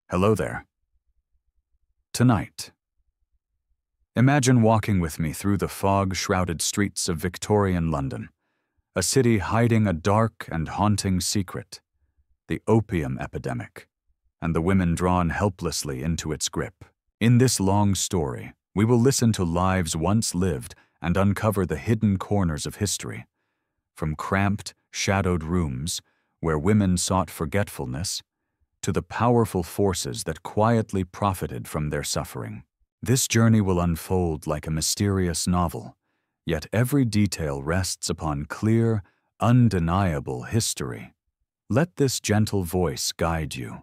Hello there. Tonight, imagine walking with me through the fog-shrouded streets of Victorian London, a city hiding a dark and haunting secret, the opium epidemic, and the women drawn helplessly into its grip. In this long story, we will listen to lives once lived and uncover the hidden corners of history, from cramped, shadowed rooms where women sought forgetfulness to the powerful forces that quietly profited from their suffering. This journey will unfold like a mysterious novel, yet every detail rests upon clear, undeniable history. Let this gentle voice guide you,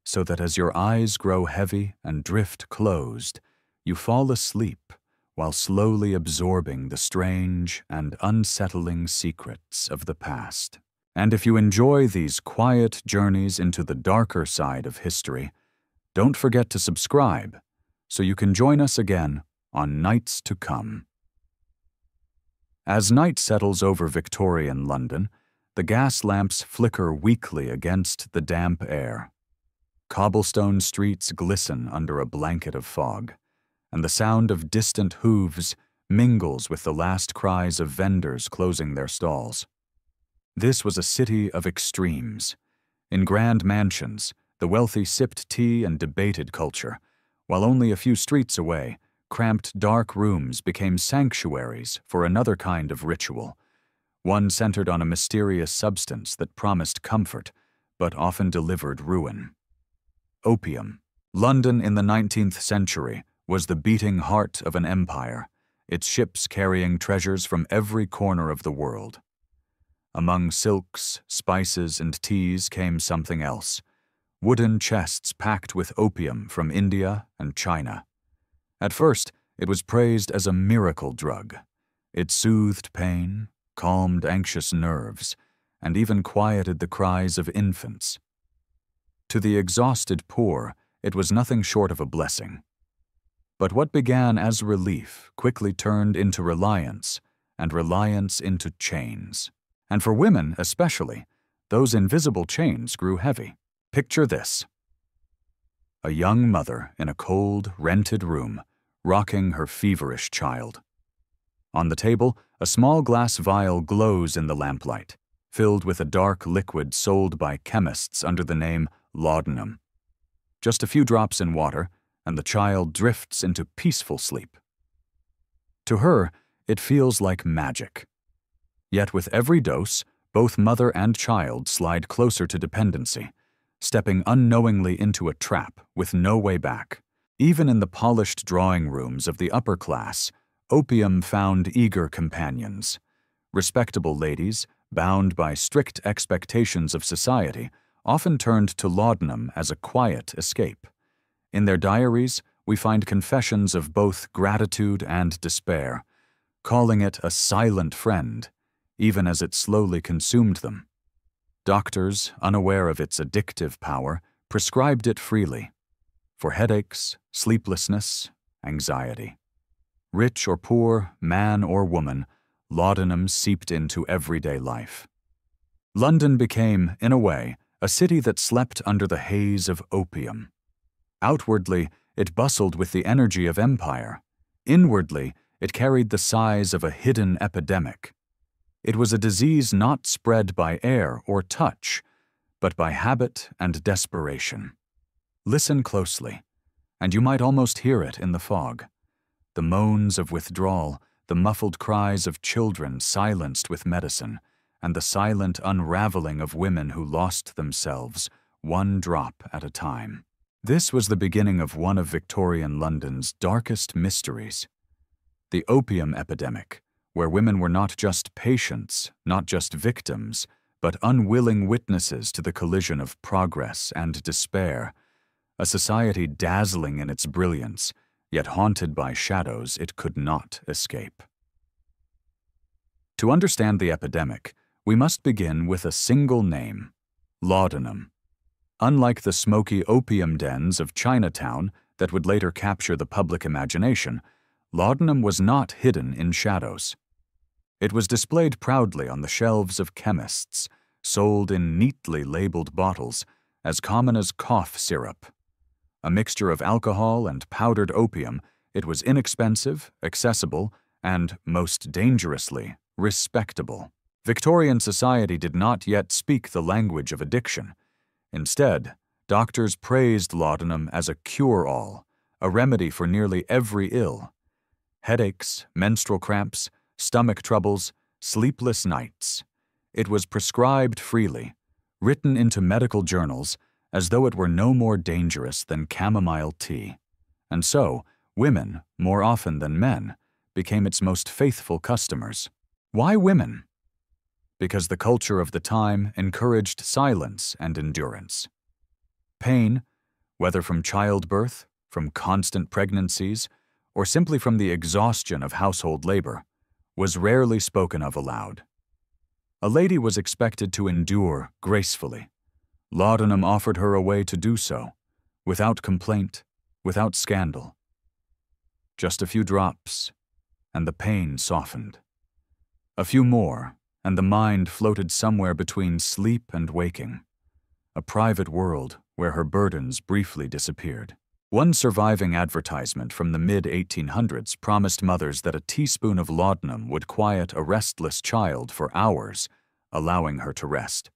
so that as your eyes grow heavy and drift closed, you fall asleep while slowly absorbing the strange and unsettling secrets of the past. And if you enjoy these quiet journeys into the darker side of history, don't forget to subscribe so you can join us again on Nights to Come. As night settles over Victorian London, the gas lamps flicker weakly against the damp air. Cobblestone streets glisten under a blanket of fog, and the sound of distant hooves mingles with the last cries of vendors closing their stalls. This was a city of extremes. In grand mansions, the wealthy sipped tea and debated culture, while only a few streets away, cramped dark rooms became sanctuaries for another kind of ritual, one centered on a mysterious substance that promised comfort, but often delivered ruin. Opium. London in the 19th century was the beating heart of an empire, its ships carrying treasures from every corner of the world. Among silks, spices, and teas came something else: wooden chests packed with opium from India and China. At first, it was praised as a miracle drug. It soothed pain, calmed anxious nerves, and even quieted the cries of infants. To the exhausted poor, it was nothing short of a blessing. But what began as relief quickly turned into reliance, and reliance into chains. And for women especially, those invisible chains grew heavy. Picture this: a young mother in a cold, rented room, rocking her feverish child. On the table, a small glass vial glows in the lamplight, filled with a dark liquid sold by chemists under the name Laudanum. Just a few drops in water, and the child drifts into peaceful sleep. To her, it feels like magic. Yet with every dose, both mother and child slide closer to dependency, stepping unknowingly into a trap with no way back. Even in the polished drawing rooms of the upper class, opium found eager companions. Respectable ladies, bound by strict expectations of society, often turned to laudanum as a quiet escape. In their diaries, we find confessions of both gratitude and despair, calling it a silent friend, even as it slowly consumed them. Doctors, unaware of its addictive power, prescribed it freely for headaches, sleeplessness, anxiety. Rich or poor, man or woman, laudanum seeped into everyday life. London became, in a way, a city that slept under the haze of opium. Outwardly, it bustled with the energy of empire. Inwardly, it carried the size of a hidden epidemic. It was a disease not spread by air or touch, but by habit and desperation. Listen closely, and you might almost hear it in the fog. The moans of withdrawal, the muffled cries of children silenced with medicine, and the silent unraveling of women who lost themselves, one drop at a time. This was the beginning of one of Victorian London's darkest mysteries: the opium epidemic, where women were not just patients, not just victims, but unwilling witnesses to the collision of progress and despair, a society dazzling in its brilliance, yet haunted by shadows it could not escape. To understand the epidemic, we must begin with a single name: laudanum. Unlike the smoky opium dens of Chinatown that would later capture the public imagination, laudanum was not hidden in shadows. It was displayed proudly on the shelves of chemists, sold in neatly labeled bottles, as common as cough syrup. A mixture of alcohol and powdered opium, it was inexpensive, accessible, and, most dangerously, respectable. Victorian society did not yet speak the language of addiction. Instead, doctors praised laudanum as a cure-all, a remedy for nearly every ill. Headaches, menstrual cramps, stomach troubles, sleepless nights. It was prescribed freely, written into medical journals as though it were no more dangerous than chamomile tea. And so, women, more often than men, became its most faithful customers. Why women? Because the culture of the time encouraged silence and endurance. Pain, whether from childbirth, from constant pregnancies, or simply from the exhaustion of household labor, was rarely spoken of aloud. A lady was expected to endure gracefully. Laudanum offered her a way to do so, without complaint, without scandal. Just a few drops, and the pain softened. A few more, and the mind floated somewhere between sleep and waking, a private world where her burdens briefly disappeared. One surviving advertisement from the mid-1800s promised mothers that a teaspoon of laudanum would quiet a restless child for hours, allowing her to rest.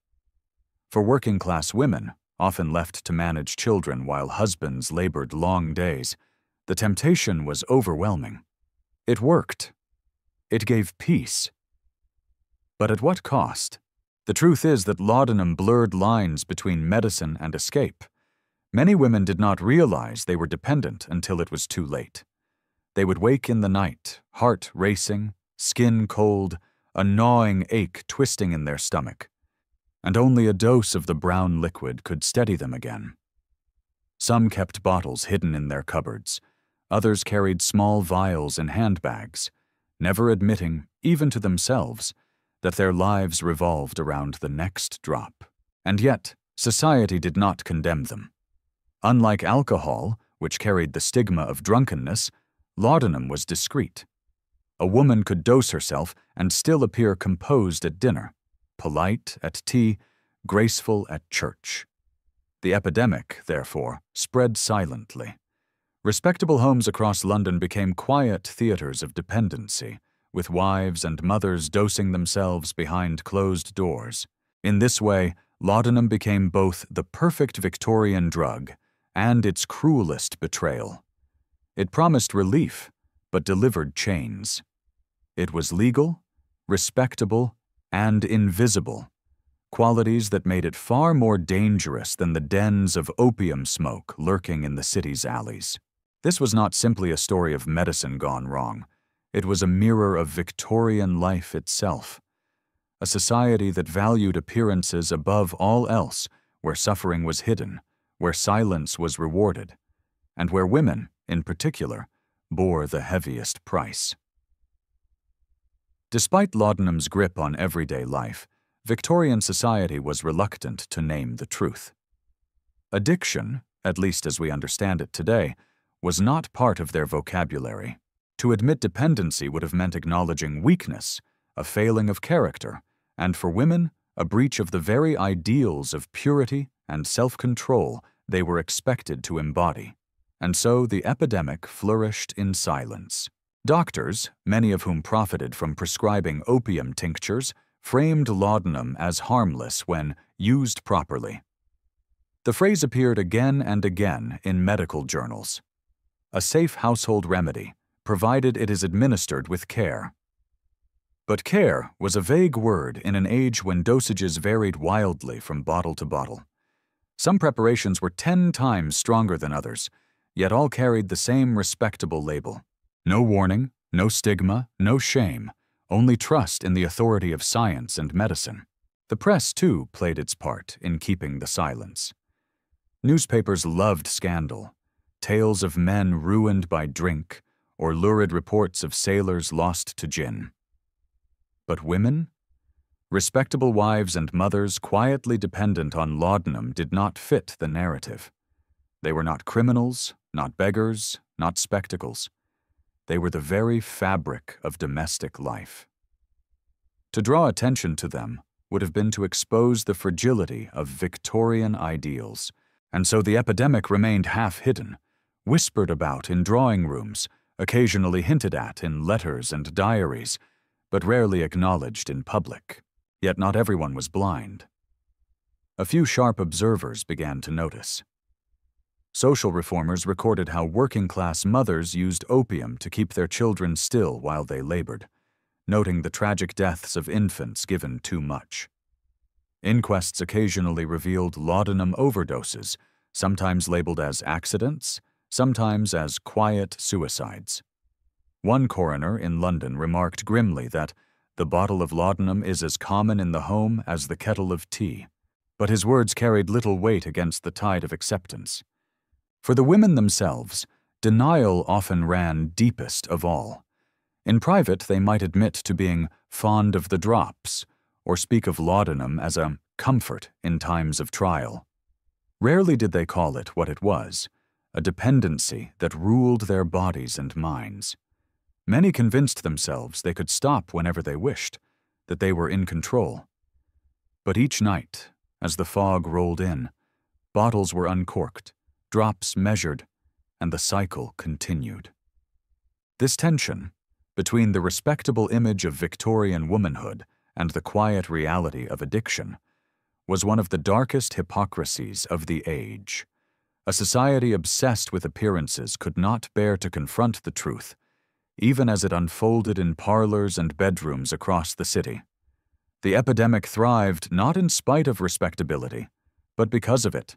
For working-class women, often left to manage children while husbands labored long days, the temptation was overwhelming. It worked. It gave peace. But at what cost? The truth is that laudanum blurred lines between medicine and escape. Many women did not realize they were dependent until it was too late. They would wake in the night, heart racing, skin cold, a gnawing ache twisting in their stomach, and only a dose of the brown liquid could steady them again. Some kept bottles hidden in their cupboards. Others carried small vials in handbags, never admitting, even to themselves, that their lives revolved around the next drop. And yet, society did not condemn them. Unlike alcohol, which carried the stigma of drunkenness, laudanum was discreet. A woman could dose herself and still appear composed at dinner, polite at tea, graceful at church. The epidemic, therefore, spread silently. Respectable homes across London became quiet theaters of dependency, with wives and mothers dosing themselves behind closed doors. In this way, laudanum became both the perfect Victorian drug and its cruelest betrayal. It promised relief, but delivered chains. It was legal, respectable, and invisible, qualities that made it far more dangerous than the dens of opium smoke lurking in the city's alleys. This was not simply a story of medicine gone wrong. It was a mirror of Victorian life itself, a society that valued appearances above all else, where suffering was hidden, where silence was rewarded, and where women, in particular, bore the heaviest price. Despite laudanum's grip on everyday life, Victorian society was reluctant to name the truth. Addiction, at least as we understand it today, was not part of their vocabulary. To admit dependency would have meant acknowledging weakness, a failing of character, and for women, a breach of the very ideals of purity and self-control they were expected to embody. And so the epidemic flourished in silence. Doctors, many of whom profited from prescribing opium tinctures, framed laudanum as harmless when used properly. The phrase appeared again and again in medical journals. A safe household remedy, provided it is administered with care. But care was a vague word in an age when dosages varied wildly from bottle to bottle. Some preparations were 10 times stronger than others, yet all carried the same respectable label. No warning, no stigma, no shame, only trust in the authority of science and medicine. The press, too, played its part in keeping the silence. Newspapers loved scandal, tales of men ruined by drink, or lurid reports of sailors lost to gin. But women? Respectable wives and mothers quietly dependent on laudanum did not fit the narrative. They were not criminals, not beggars, not spectacles. They were the very fabric of domestic life. To draw attention to them would have been to expose the fragility of Victorian ideals, And so the epidemic remained half-hidden, whispered about in drawing rooms, occasionally hinted at in letters and diaries, but rarely acknowledged in public. Yet not everyone was blind. A few sharp observers began to notice. Social reformers recorded how working-class mothers used opium to keep their children still while they labored, noting the tragic deaths of infants given too much. Inquests occasionally revealed laudanum overdoses, sometimes labeled as accidents, sometimes as quiet suicides. One coroner in London remarked grimly that the bottle of laudanum is as common in the home as the kettle of tea, but his words carried little weight against the tide of acceptance. For the women themselves, denial often ran deepest of all. In private, they might admit to being fond of the drops, or speak of laudanum as a comfort in times of trial. Rarely did they call it what it was, a dependency that ruled their bodies and minds. Many convinced themselves they could stop whenever they wished, that they were in control. But each night, as the fog rolled in, bottles were uncorked, drops measured, and the cycle continued. This tension, between the respectable image of Victorian womanhood and the quiet reality of addiction, was one of the darkest hypocrisies of the age. A society obsessed with appearances could not bear to confront the truth, even as it unfolded in parlors and bedrooms across the city. The epidemic thrived not in spite of respectability, but because of it.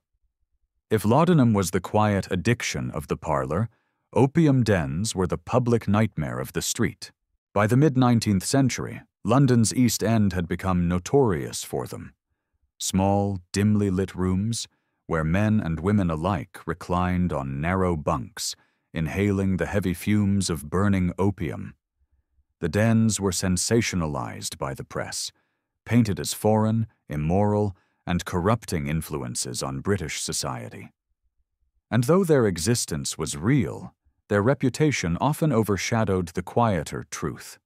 If laudanum was the quiet addiction of the parlor, opium dens were the public nightmare of the street. By the mid-19th century, London's East End had become notorious for them. Small, dimly lit rooms, where men and women alike reclined on narrow bunks, inhaling the heavy fumes of burning opium. The dens were sensationalized by the press, painted as foreign, immoral, and corrupting influences on British society. And though their existence was real, their reputation often overshadowed the quieter truth.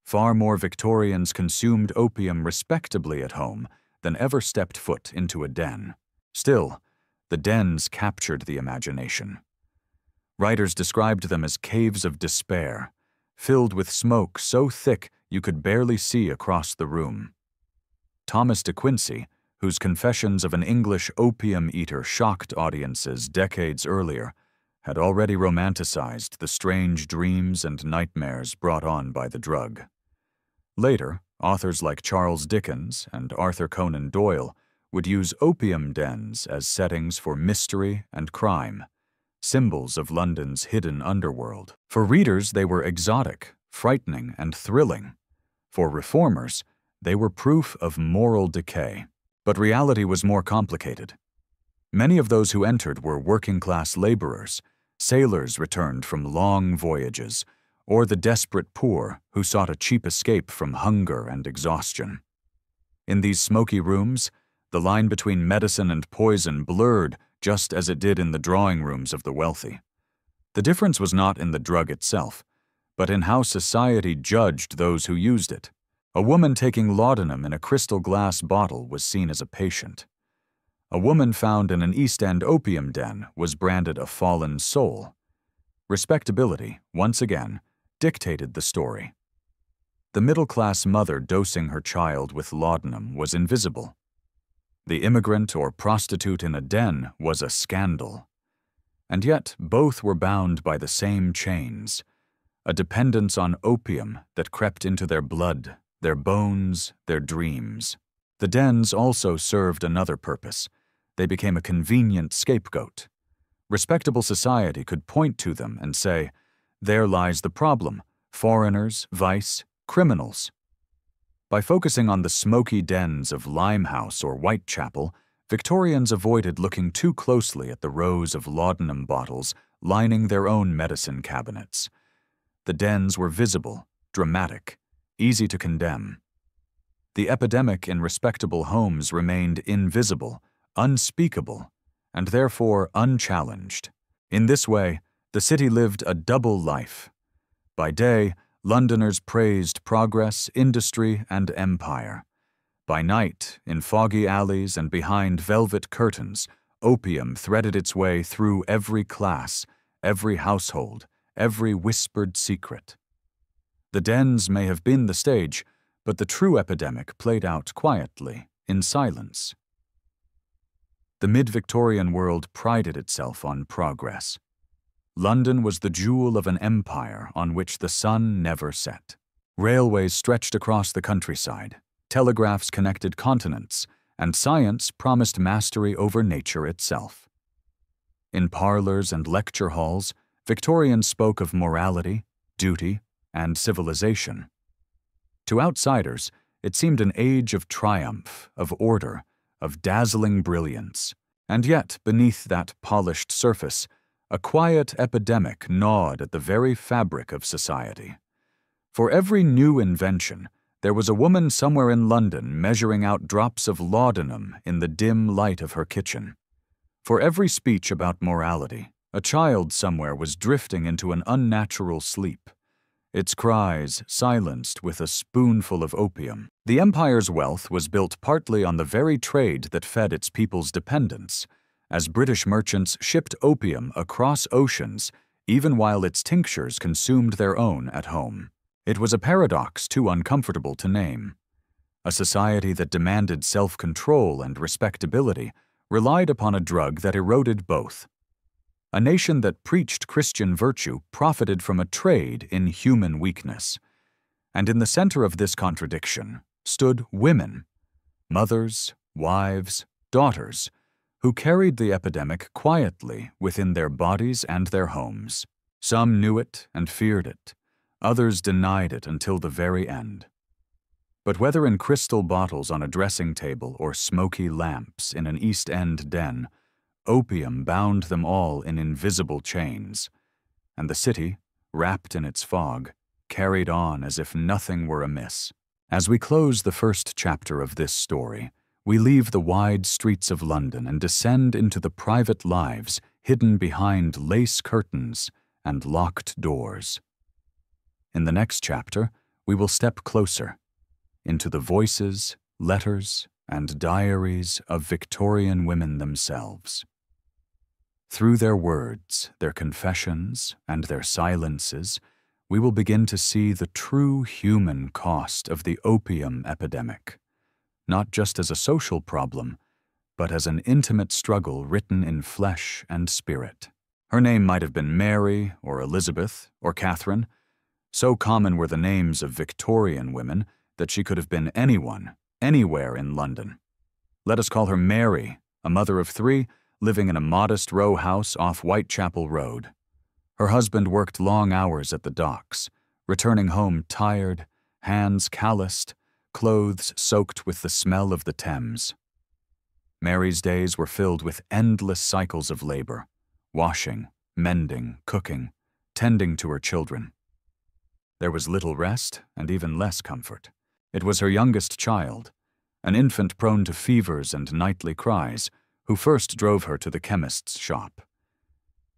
Far more Victorians consumed opium respectably at home than ever stepped foot into a den. Still, the dens captured the imagination. Writers described them as caves of despair, filled with smoke so thick you could barely see across the room. Thomas de Quincey, whose Confessions of an English Opium Eater shocked audiences decades earlier, had already romanticized the strange dreams and nightmares brought on by the drug. Later, authors like Charles Dickens and Arthur Conan Doyle would use opium dens as settings for mystery and crime, symbols of London's hidden underworld. For readers, they were exotic, frightening, and thrilling. For reformers, they were proof of moral decay. But reality was more complicated. Many of those who entered were working-class laborers, sailors returned from long voyages, or the desperate poor who sought a cheap escape from hunger and exhaustion. In these smoky rooms, the line between medicine and poison blurred just as it did in the drawing rooms of the wealthy. The difference was not in the drug itself, but in how society judged those who used it. A woman taking laudanum in a crystal glass bottle was seen as a patient. A woman found in an East End opium den was branded a fallen soul. Respectability, once again, dictated the story. The middle-class mother dosing her child with laudanum was invisible. The immigrant or prostitute in a den was a scandal. And yet both were bound by the same chains, a dependence on opium that crept into their blood, their bones, their dreams. The dens also served another purpose. They became a convenient scapegoat. Respectable society could point to them and say, "There lies the problem: foreigners, vice, criminals." By focusing on the smoky dens of Limehouse or Whitechapel, Victorians avoided looking too closely at the rows of laudanum bottles lining their own medicine cabinets. The dens were visible, dramatic, easy to condemn. The epidemic in respectable homes remained invisible, unspeakable, and therefore unchallenged. In this way, the city lived a double life. By day, Londoners praised progress, industry, and empire. By night, in foggy alleys and behind velvet curtains, Opium threaded its way through every class, every household, every whispered secret. The dens may have been the stage, but the true epidemic played out quietly, in silence. The mid-Victorian world prided itself on progress. London was the jewel of an empire on which the sun never set. Railways stretched across the countryside, telegraphs connected continents, and science promised mastery over nature itself. In parlors and lecture halls, Victorians spoke of morality, duty, and civilization. To outsiders, it seemed an age of triumph, of order, of dazzling brilliance. And yet, beneath that polished surface, a quiet epidemic gnawed at the very fabric of society. For every new invention, there was a woman somewhere in London measuring out drops of laudanum in the dim light of her kitchen. For every speech about morality, a child somewhere was drifting into an unnatural sleep, its cries silenced with a spoonful of opium. The empire's wealth was built partly on the very trade that fed its people's dependence, as British merchants shipped opium across oceans even while its tinctures consumed their own at home. It was a paradox too uncomfortable to name. A society that demanded self-control and respectability relied upon a drug that eroded both. A nation that preached Christian virtue profited from a trade in human weakness. And in the center of this contradiction stood women, mothers, wives, daughters, who carried the epidemic quietly within their bodies and their homes. Some knew it and feared it. Others denied it until the very end. But whether in crystal bottles on a dressing table or smoky lamps in an East End den, opium bound them all in invisible chains, and the city, wrapped in its fog, carried on as if nothing were amiss. As we close the first chapter of this story, we leave the wide streets of London and descend into the private lives hidden behind lace curtains and locked doors. In the next chapter, we will step closer into the voices, letters, and diaries of Victorian women themselves. Through their words, their confessions, and their silences, we will begin to see the true human cost of the opium epidemic, not just as a social problem, but as an intimate struggle written in flesh and spirit. Her name might have been Mary, or Elizabeth, or Catherine. So common were the names of Victorian women that she could have been anyone, anywhere in London. Let us call her Mary, a mother of 3, living in a modest row house off Whitechapel Road. Her husband worked long hours at the docks, returning home tired, hands calloused, clothes soaked with the smell of the Thames. Mary's days were filled with endless cycles of labor, washing, mending, cooking, tending to her children. There was little rest and even less comfort. It was her youngest child, an infant prone to fevers and nightly cries, who first drove her to the chemist's shop.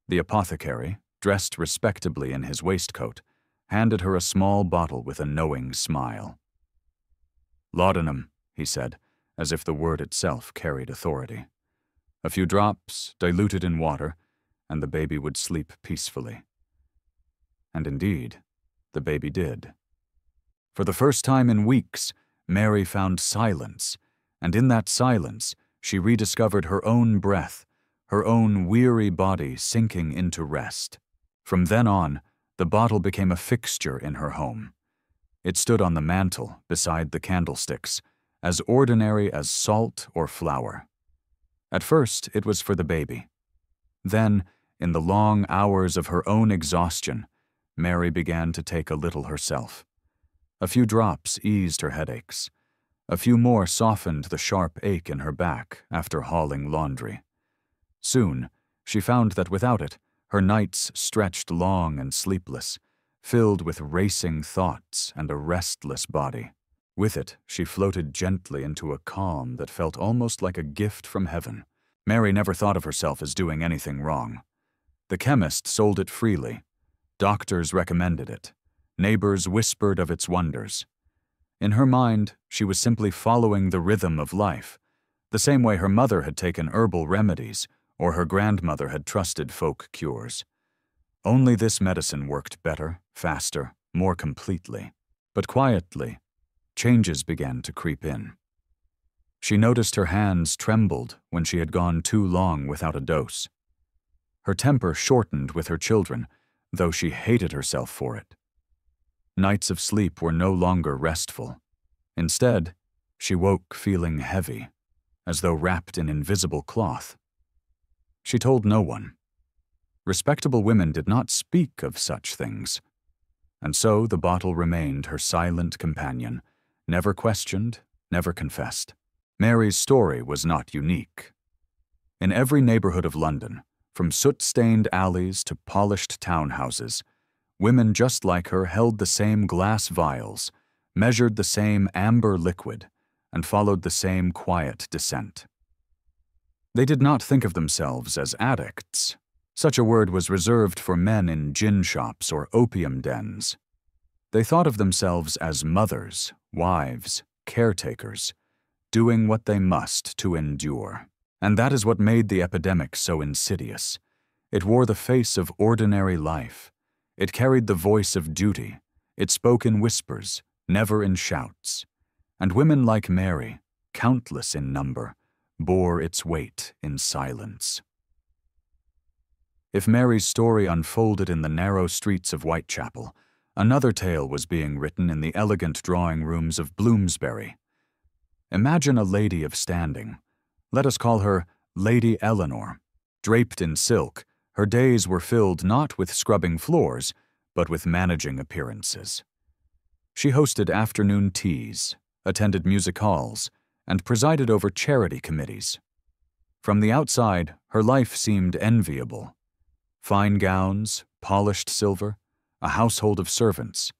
The apothecary, dressed respectably in his waistcoat, handed her a small bottle with a knowing smile. "Laudanum," he said, as if the word itself carried authority. A few drops, diluted in water, and the baby would sleep peacefully. And indeed, the baby did. For the first time in weeks, Mary found silence, and in that silence, she rediscovered her own breath, her own weary body sinking into rest. From then on, the bottle became a fixture in her home. It stood on the mantel beside the candlesticks, as ordinary as salt or flour. At first, it was for the baby. Then, in the long hours of her own exhaustion, Mary began to take a little herself. A few drops eased her headaches. A few more softened the sharp ache in her back after hauling laundry. Soon, she found that without it, her nights stretched long and sleepless, filled with racing thoughts and a restless body. With it, she floated gently into a calm that felt almost like a gift from heaven. Mary never thought of herself as doing anything wrong. The chemist sold it freely. Doctors recommended it. Neighbors whispered of its wonders. In her mind, she was simply following the rhythm of life, the same way her mother had taken herbal remedies or her grandmother had trusted folk cures. Only this medicine worked better, faster, more completely. But quietly, changes began to creep in. She noticed her hands trembled when she had gone too long without a dose. Her temper shortened with her children, though she hated herself for it. Nights of sleep were no longer restful. Instead, she woke feeling heavy, as though wrapped in invisible cloth. She told no one. Respectable women did not speak of such things. And so the bottle remained her silent companion, never questioned, never confessed. Mary's story was not unique. In every neighborhood of London, from soot-stained alleys to polished townhouses, women just like her held the same glass vials, measured the same amber liquid, and followed the same quiet descent. They did not think of themselves as addicts. Such a word was reserved for men in gin shops or opium dens. They thought of themselves as mothers, wives, caretakers, doing what they must to endure. And that is what made the epidemic so insidious. It wore the face of ordinary life. It carried the voice of duty. It spoke in whispers, never in shouts. And women like Mary, countless in number, bore its weight in silence. If Mary's story unfolded in the narrow streets of Whitechapel, another tale was being written in the elegant drawing rooms of Bloomsbury. Imagine a lady of standing. Let us call her Lady Eleanor. Draped in silk, her days were filled not with scrubbing floors, but with managing appearances. She hosted afternoon teas, attended music halls, and presided over charity committees. From the outside, her life seemed enviable. Fine gowns, polished silver, a household of servants.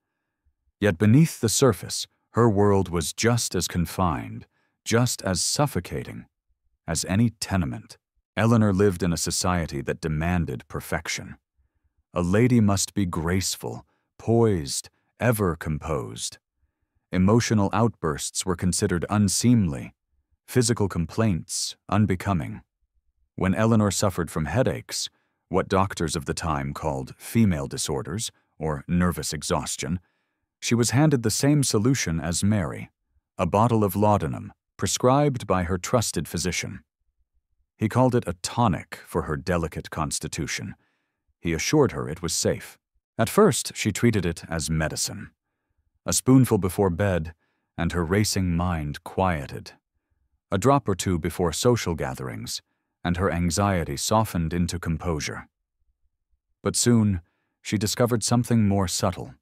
Yet beneath the surface, her world was just as confined, just as suffocating as any tenement. Eleanor lived in a society that demanded perfection. A lady must be graceful, poised, ever composed. Emotional outbursts were considered unseemly, physical complaints unbecoming. When Eleanor suffered from headaches, what doctors of the time called female disorders or nervous exhaustion, she was handed the same solution as Mary, a bottle of laudanum prescribed by her trusted physician. He called it a tonic for her delicate constitution. He assured her it was safe. At first, she treated it as medicine. A spoonful before bed, and her racing mind quieted. A drop or two before social gatherings, and her anxiety softened into composure. But soon, she discovered something more subtle.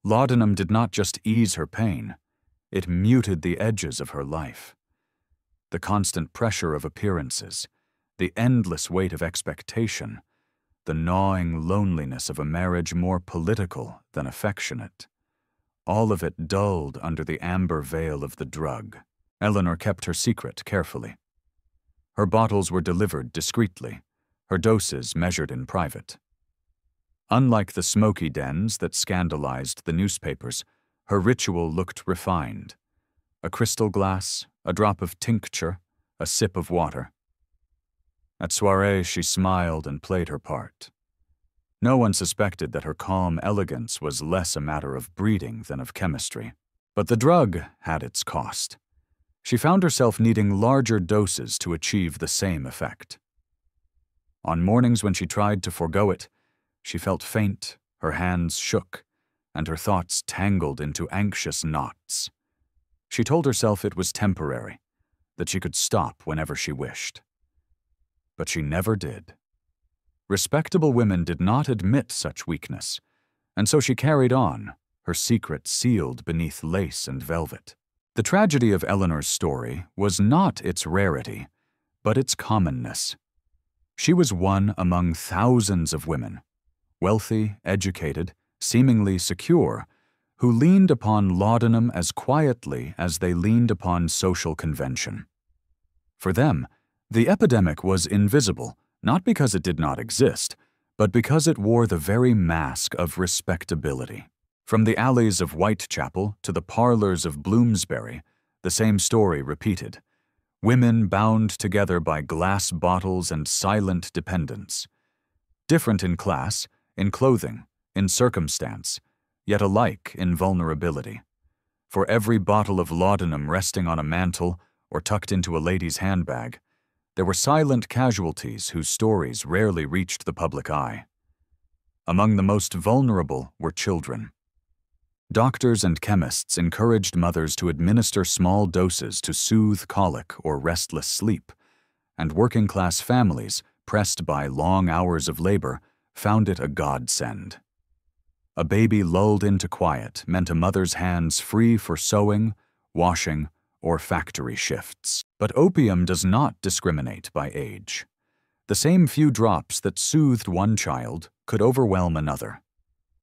Laudanum did not just ease her pain, it muted the edges of her life. The constant pressure of appearances, the endless weight of expectation, the gnawing loneliness of a marriage more political than affectionate. All of it dulled under the amber veil of the drug. Eleanor kept her secret carefully. Her bottles were delivered discreetly, her doses measured in private. Unlike the smoky dens that scandalized the newspapers, her ritual looked refined. A crystal glass, a drop of tincture, a sip of water. At soirees, she smiled and played her part. No one suspected that her calm elegance was less a matter of breeding than of chemistry. But the drug had its cost. She found herself needing larger doses to achieve the same effect. On mornings when she tried to forego it, she felt faint, her hands shook, and her thoughts tangled into anxious knots. She told herself it was temporary, that she could stop whenever she wished. But she never did. Respectable women did not admit such weakness, and so she carried on, her secret sealed beneath lace and velvet. The tragedy of Eleanor's story was not its rarity, but its commonness. She was one among thousands of women, wealthy, educated, seemingly secure, who leaned upon laudanum as quietly as they leaned upon social convention. For them, the epidemic was invisible, not because it did not exist, but because it wore the very mask of respectability. From the alleys of Whitechapel to the parlors of Bloomsbury, the same story repeated. Women bound together by glass bottles and silent dependence. Different in class, in clothing, in circumstance, yet alike in vulnerability. For every bottle of laudanum resting on a mantel or tucked into a lady's handbag, there were silent casualties whose stories rarely reached the public eye. Among the most vulnerable were children. Doctors and chemists encouraged mothers to administer small doses to soothe colic or restless sleep, and working-class families, pressed by long hours of labor, found it a godsend. A baby lulled into quiet meant a mother's hands free for sewing, washing, or factory shifts. But opium does not discriminate by age. The same few drops that soothed one child could overwhelm another.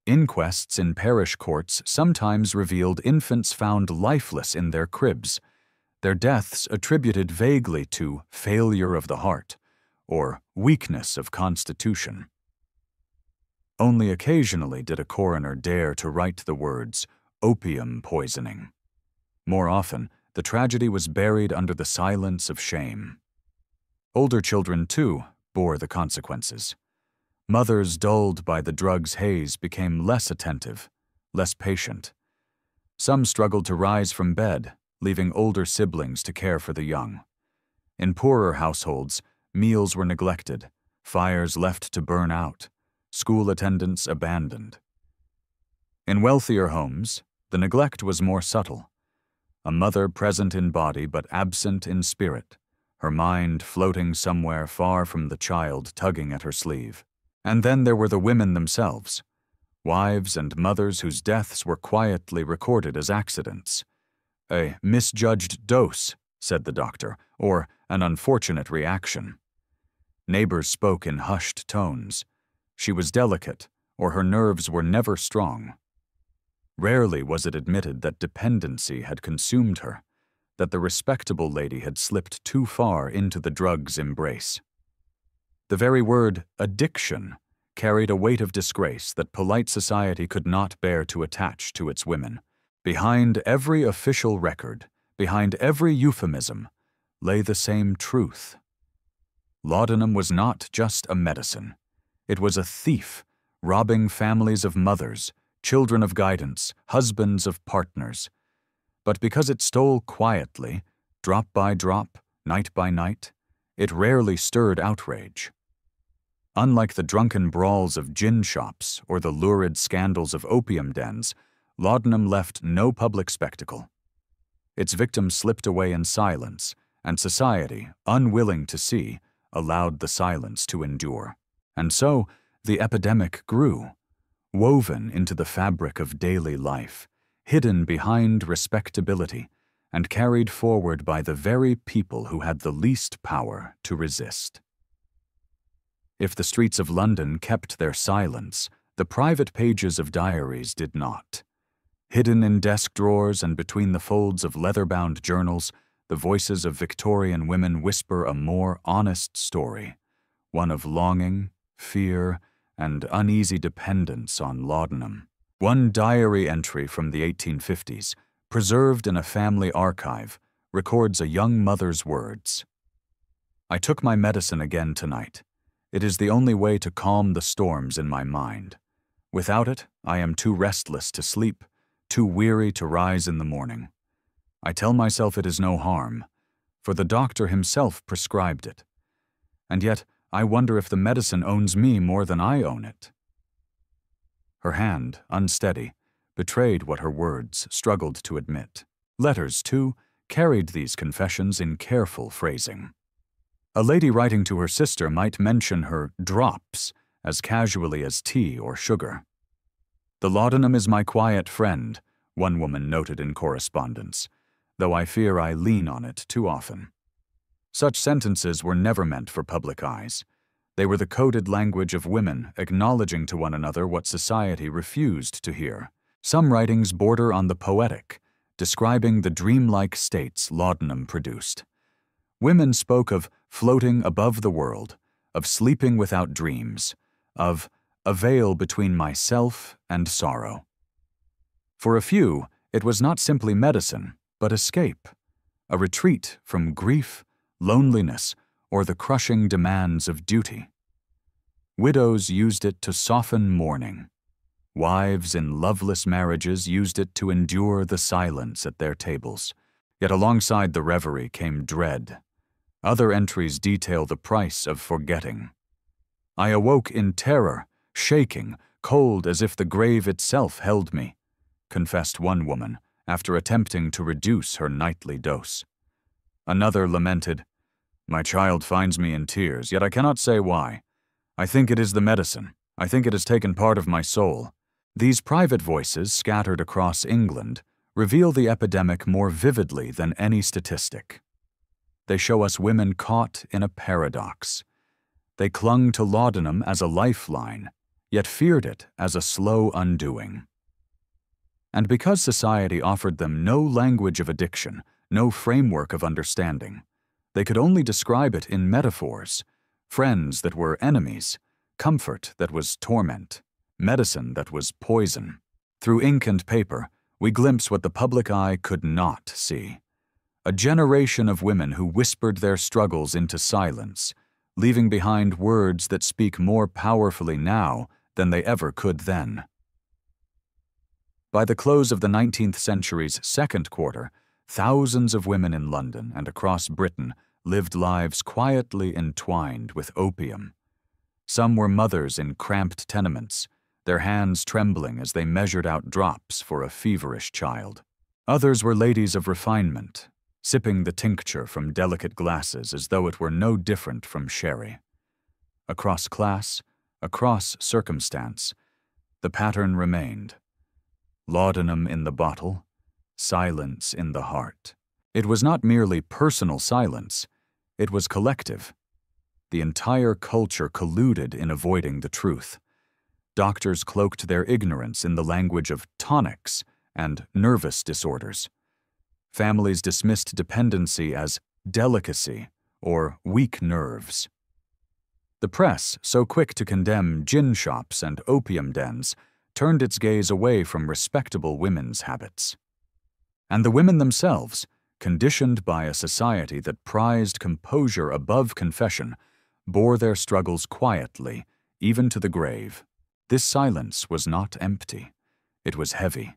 Inquests in parish courts sometimes revealed infants found lifeless in their cribs, their deaths attributed vaguely to failure of the heart or weakness of constitution. Only occasionally did a coroner dare to write the words opium poisoning. More often, the tragedy was buried under the silence of shame. Older children, too, bore the consequences. Mothers dulled by the drug's haze became less attentive, less patient. Some struggled to rise from bed, leaving older siblings to care for the young. In poorer households, meals were neglected, fires left to burn out, school attendance abandoned. In wealthier homes, the neglect was more subtle. A mother present in body but absent in spirit, her mind floating somewhere far from the child tugging at her sleeve. And then there were the women themselves, wives and mothers whose deaths were quietly recorded as accidents. A misjudged dose, said the doctor, or an unfortunate reaction. Neighbors spoke in hushed tones. She was delicate, or her nerves were never strong. Rarely was it admitted that dependency had consumed her, that the respectable lady had slipped too far into the drug's embrace. The very word addiction carried a weight of disgrace that polite society could not bear to attach to its women. Behind every official record, behind every euphemism, lay the same truth. Laudanum was not just a medicine. It was a thief, robbing families of mothers, children of guidance, husbands of partners. But because it stole quietly, drop by drop, night by night, it rarely stirred outrage. Unlike the drunken brawls of gin shops or the lurid scandals of opium dens, laudanum left no public spectacle. Its victims slipped away in silence, and society, unwilling to see, allowed the silence to endure. And so, the epidemic grew, woven into the fabric of daily life, hidden behind respectability, and carried forward by the very people who had the least power to resist. If the streets of London kept their silence, the private pages of diaries did not. Hidden in desk drawers and between the folds of leather-bound journals, the voices of Victorian women whisper a more honest story, one of longing, fear, and uneasy dependence on laudanum. One diary entry from the 1850s, preserved in a family archive, records a young mother's words. "I took my medicine again tonight. It is the only way to calm the storms in my mind. Without it, I am too restless to sleep, too weary to rise in the morning. I tell myself it is no harm, for the doctor himself prescribed it. And yet, I wonder if the medicine owns me more than I own it." Her hand, unsteady, betrayed what her words struggled to admit. Letters, too, carried these confessions in careful phrasing. A lady writing to her sister might mention her drops as casually as tea or sugar. "The laudanum is my quiet friend," one woman noted in correspondence, "though I fear I lean on it too often." Such sentences were never meant for public eyes. They were the coded language of women acknowledging to one another what society refused to hear. Some writings border on the poetic, describing the dreamlike states laudanum produced. Women spoke of floating above the world, of sleeping without dreams, of a veil between myself and sorrow. For a few, it was not simply medicine, but escape, a retreat from grief, loneliness, or the crushing demands of duty. Widows used it to soften mourning. Wives in loveless marriages used it to endure the silence at their tables. Yet alongside the reverie came dread. Other entries detail the price of forgetting. "I awoke in terror, shaking, cold as if the grave itself held me," confessed one woman after attempting to reduce her nightly dose. Another lamented, "My child finds me in tears, yet I cannot say why. I think it is the medicine. I think it has taken part of my soul." These private voices, scattered across England, reveal the epidemic more vividly than any statistic. They show us women caught in a paradox. They clung to laudanum as a lifeline, yet feared it as a slow undoing. And because society offered them no language of addiction, no framework of understanding, they could only describe it in metaphors: friends that were enemies, comfort that was torment, medicine that was poison. Through ink and paper, we glimpse what the public eye could not see. A generation of women who whispered their struggles into silence, leaving behind words that speak more powerfully now than they ever could then. By the close of the 19th century's second quarter, thousands of women in London and across Britain lived lives quietly entwined with opium. Some were mothers in cramped tenements, their hands trembling as they measured out drops for a feverish child. Others were ladies of refinement, sipping the tincture from delicate glasses as though it were no different from sherry. Across class, across circumstance, the pattern remained. Laudanum in the bottle, silence in the heart. It was not merely personal silence, it was collective. The entire culture colluded in avoiding the truth. Doctors cloaked their ignorance in the language of tonics and nervous disorders. Families dismissed dependency as delicacy or weak nerves. The press, so quick to condemn gin shops and opium dens, turned its gaze away from respectable women's habits. And the women themselves, conditioned by a society that prized composure above confession, bore their struggles quietly, even to the grave. This silence was not empty. It was heavy,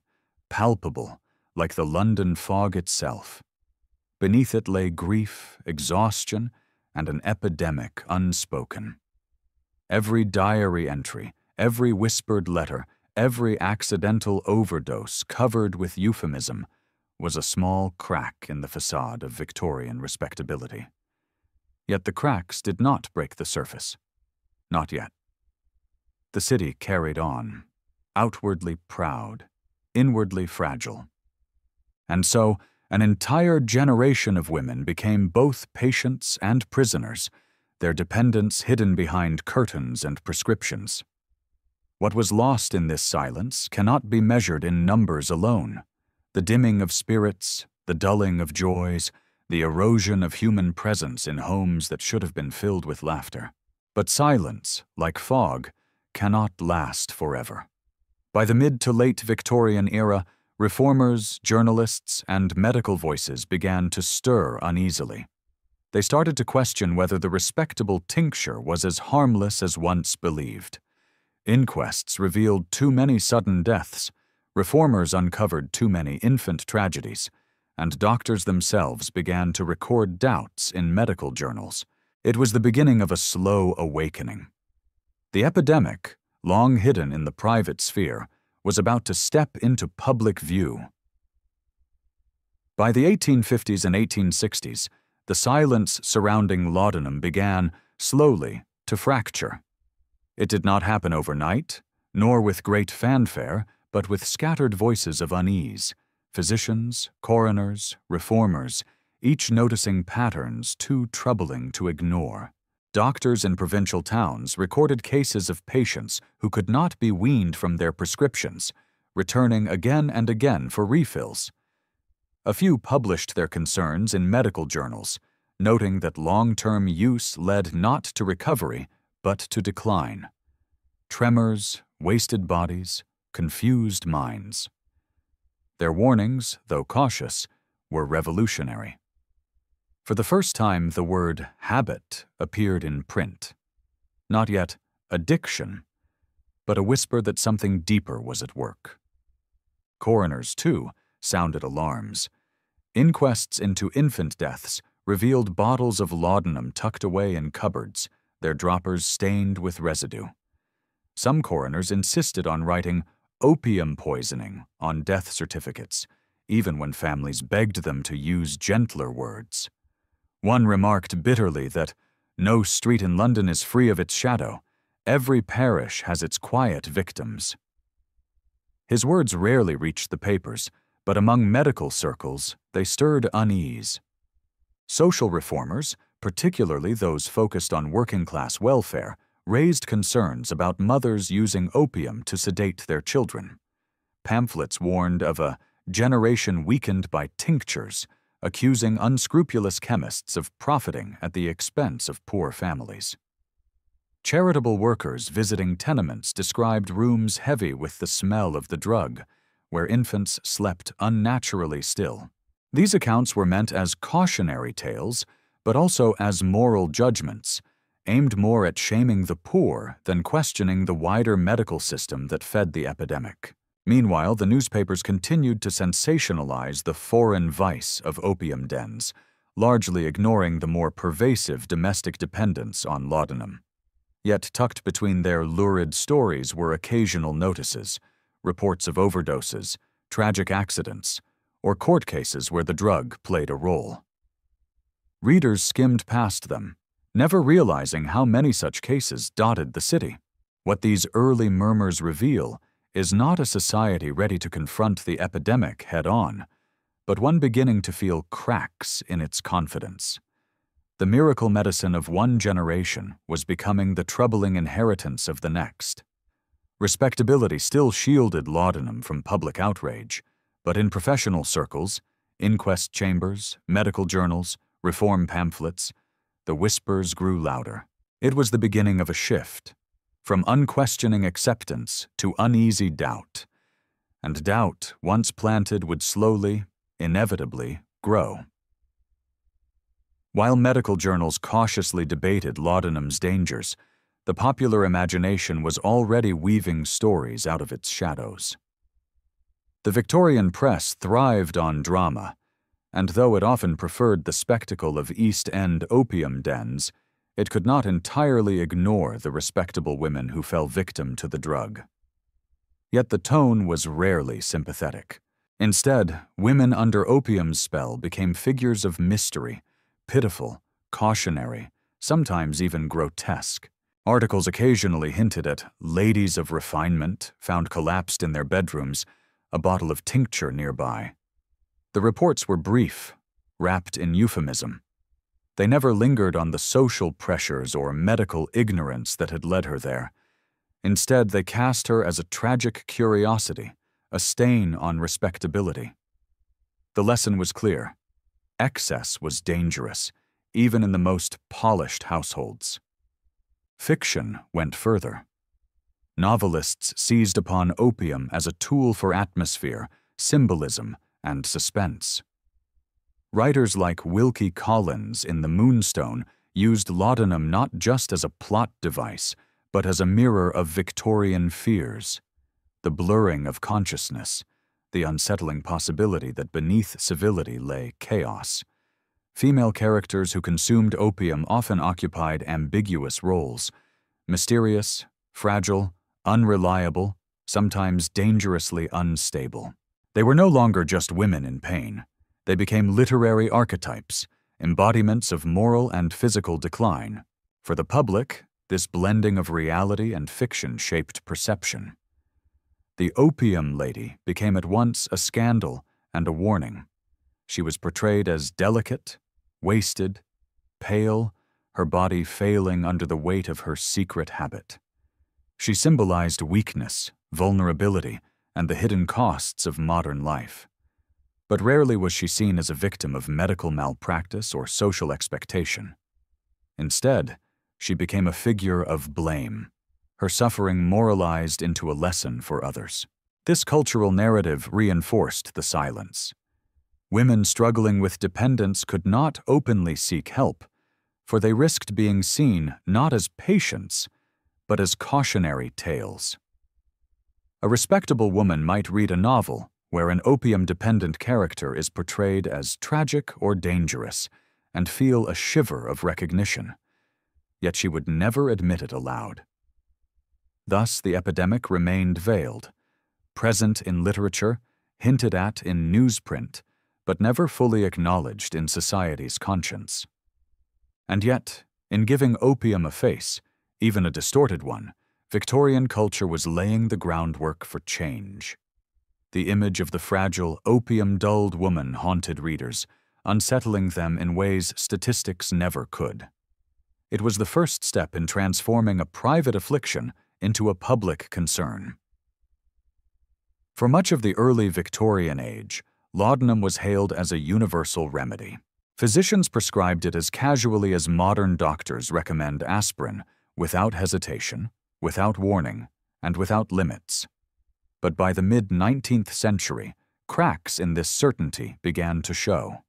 palpable, like the London fog itself. Beneath it lay grief, exhaustion, and an epidemic unspoken. Every diary entry, every whispered letter, every accidental overdose covered with euphemism was a small crack in the facade of Victorian respectability. Yet the cracks did not break the surface. Not yet. The city carried on, outwardly proud, inwardly fragile. And so, an entire generation of women became both patients and prisoners, their dependence hidden behind curtains and prescriptions. What was lost in this silence cannot be measured in numbers alone. The dimming of spirits, the dulling of joys, the erosion of human presence in homes that should have been filled with laughter. But silence, like fog, cannot last forever. By the mid to late Victorian era, reformers, journalists, and medical voices began to stir uneasily. They started to question whether the respectable tincture was as harmless as once believed. Inquests revealed too many sudden deaths, reformers uncovered too many infant tragedies, and doctors themselves began to record doubts in medical journals. It was the beginning of a slow awakening. The epidemic, long hidden in the private sphere, was about to step into public view. By the 1850s and 1860s, the silence surrounding laudanum began, slowly, to fracture. It did not happen overnight, nor with great fanfare, but with scattered voices of unease, physicians, coroners, reformers, each noticing patterns too troubling to ignore. Doctors in provincial towns recorded cases of patients who could not be weaned from their prescriptions, returning again and again for refills. A few published their concerns in medical journals, noting that long-term use led not to recovery, but to decline. Tremors, wasted bodies, confused minds. Their warnings, though cautious, were revolutionary. For the first time, the word habit appeared in print. Not yet addiction, but a whisper that something deeper was at work. Coroners, too, sounded alarms. Inquests into infant deaths revealed bottles of laudanum tucked away in cupboards, their droppers stained with residue. Some coroners insisted on writing opium poisoning on death certificates, even when families begged them to use gentler words. One remarked bitterly that no street in London is free of its shadow. Every parish has its quiet victims. His words rarely reached the papers, but among medical circles, they stirred unease. Social reformers, particularly those focused on working-class welfare, raised concerns about mothers using opium to sedate their children. Pamphlets warned of a generation weakened by tinctures, accusing unscrupulous chemists of profiting at the expense of poor families. Charitable workers visiting tenements described rooms heavy with the smell of the drug, where infants slept unnaturally still. These accounts were meant as cautionary tales, but also as moral judgments, aimed more at shaming the poor than questioning the wider medical system that fed the epidemic. Meanwhile, the newspapers continued to sensationalize the foreign vice of opium dens, largely ignoring the more pervasive domestic dependence on laudanum. Yet tucked between their lurid stories were occasional notices, reports of overdoses, tragic accidents, or court cases where the drug played a role. Readers skimmed past them, never realizing how many such cases dotted the city. What these early murmurs reveal is not a society ready to confront the epidemic head-on, but one beginning to feel cracks in its confidence. The miracle medicine of one generation was becoming the troubling inheritance of the next. Respectability still shielded laudanum from public outrage, but in professional circles, inquest chambers, medical journals, reform pamphlets, the whispers grew louder. It was the beginning of a shift, from unquestioning acceptance to uneasy doubt. And doubt, once planted, would slowly, inevitably, grow. While medical journals cautiously debated laudanum's dangers, the popular imagination was already weaving stories out of its shadows. The Victorian press thrived on drama, and though it often preferred the spectacle of East End opium dens, it could not entirely ignore the respectable women who fell victim to the drug. Yet the tone was rarely sympathetic. Instead, women under opium's spell became figures of mystery, pitiful, cautionary, sometimes even grotesque. Articles occasionally hinted at ladies of refinement found collapsed in their bedrooms, a bottle of tincture nearby. The reports were brief, wrapped in euphemism. They never lingered on the social pressures or medical ignorance that had led her there. Instead, they cast her as a tragic curiosity, a stain on respectability. The lesson was clear. Excess was dangerous, even in the most polished households. Fiction went further. Novelists seized upon opium as a tool for atmosphere, symbolism, and suspense. Writers like Wilkie Collins in The Moonstone used laudanum not just as a plot device, but as a mirror of Victorian fears, the blurring of consciousness, the unsettling possibility that beneath civility lay chaos. Female characters who consumed opium often occupied ambiguous roles, mysterious, fragile, unreliable, sometimes dangerously unstable. They were no longer just women in pain. They became literary archetypes, embodiments of moral and physical decline. For the public, this blending of reality and fiction shaped perception. The opium lady became at once a scandal and a warning. She was portrayed as delicate, wasted, pale, her body failing under the weight of her secret habit. She symbolized weakness, vulnerability, and the hidden costs of modern life. But rarely was she seen as a victim of medical malpractice or social expectation. Instead, she became a figure of blame, her suffering moralized into a lesson for others. This cultural narrative reinforced the silence. Women struggling with dependence could not openly seek help, for they risked being seen not as patients, but as cautionary tales. A respectable woman might read a novel where an opium-dependent character is portrayed as tragic or dangerous and feel a shiver of recognition, yet she would never admit it aloud. Thus, the epidemic remained veiled, present in literature, hinted at in newsprint, but never fully acknowledged in society's conscience. And yet, in giving opium a face, even a distorted one, Victorian culture was laying the groundwork for change. The image of the fragile, opium-dulled woman haunted readers, unsettling them in ways statistics never could. It was the first step in transforming a private affliction into a public concern. For much of the early Victorian age, laudanum was hailed as a universal remedy. Physicians prescribed it as casually as modern doctors recommend aspirin, without hesitation, without warning, and without limits. But by the mid-19th century, cracks in this certainty began to show.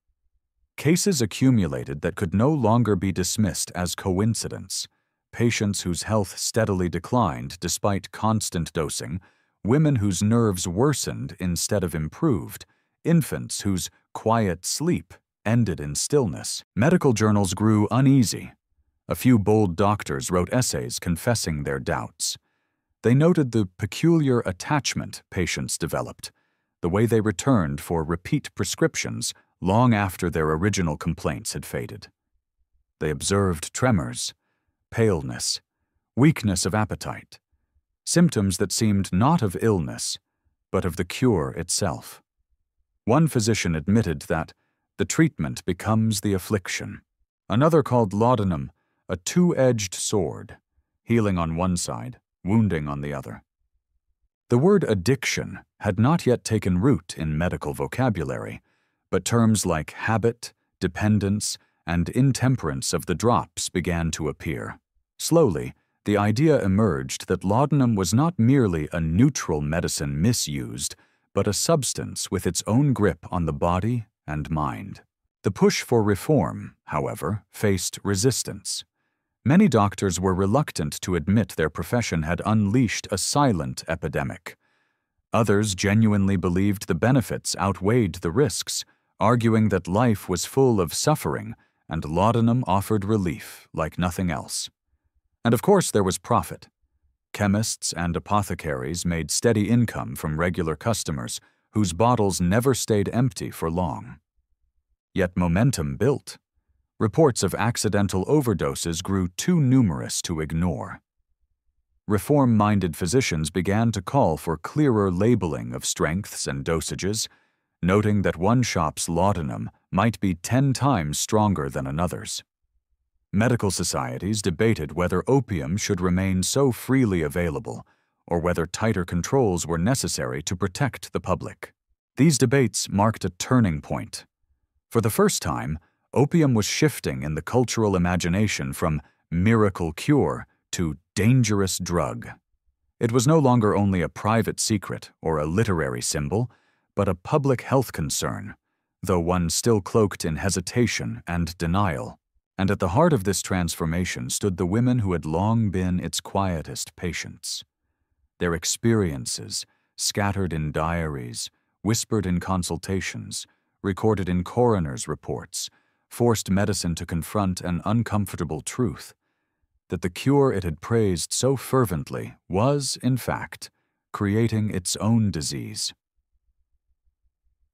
Cases accumulated that could no longer be dismissed as coincidence. Patients whose health steadily declined despite constant dosing, women whose nerves worsened instead of improved, infants whose quiet sleep ended in stillness. Medical journals grew uneasy. A few bold doctors wrote essays confessing their doubts. They noted the peculiar attachment patients developed, the way they returned for repeat prescriptions long after their original complaints had faded. They observed tremors, paleness, weakness of appetite, symptoms that seemed not of illness, but of the cure itself. One physician admitted that the treatment becomes the affliction. Another called laudanum a two-edged sword, healing on one side, wounding on the other. The word addiction had not yet taken root in medical vocabulary, but terms like habit, dependence, and intemperance of the drops began to appear. Slowly, the idea emerged that laudanum was not merely a neutral medicine misused, but a substance with its own grip on the body and mind. The push for reform, however, faced resistance. Many doctors were reluctant to admit their profession had unleashed a silent epidemic. Others genuinely believed the benefits outweighed the risks, arguing that life was full of suffering and laudanum offered relief like nothing else. And of course there was profit. Chemists and apothecaries made steady income from regular customers whose bottles never stayed empty for long. Yet momentum built. Reports of accidental overdoses grew too numerous to ignore. Reform-minded physicians began to call for clearer labeling of strengths and dosages, noting that one shop's laudanum might be 10 times stronger than another's. Medical societies debated whether opium should remain so freely available, or whether tighter controls were necessary to protect the public. These debates marked a turning point. For the first time, opium was shifting in the cultural imagination from miracle cure to dangerous drug. It was no longer only a private secret or a literary symbol, but a public health concern, though one still cloaked in hesitation and denial. And at the heart of this transformation stood the women who had long been its quietest patients. Their experiences, scattered in diaries, whispered in consultations, recorded in coroner's reports, forced medicine to confront an uncomfortable truth, that the cure it had praised so fervently was, in fact, creating its own disease.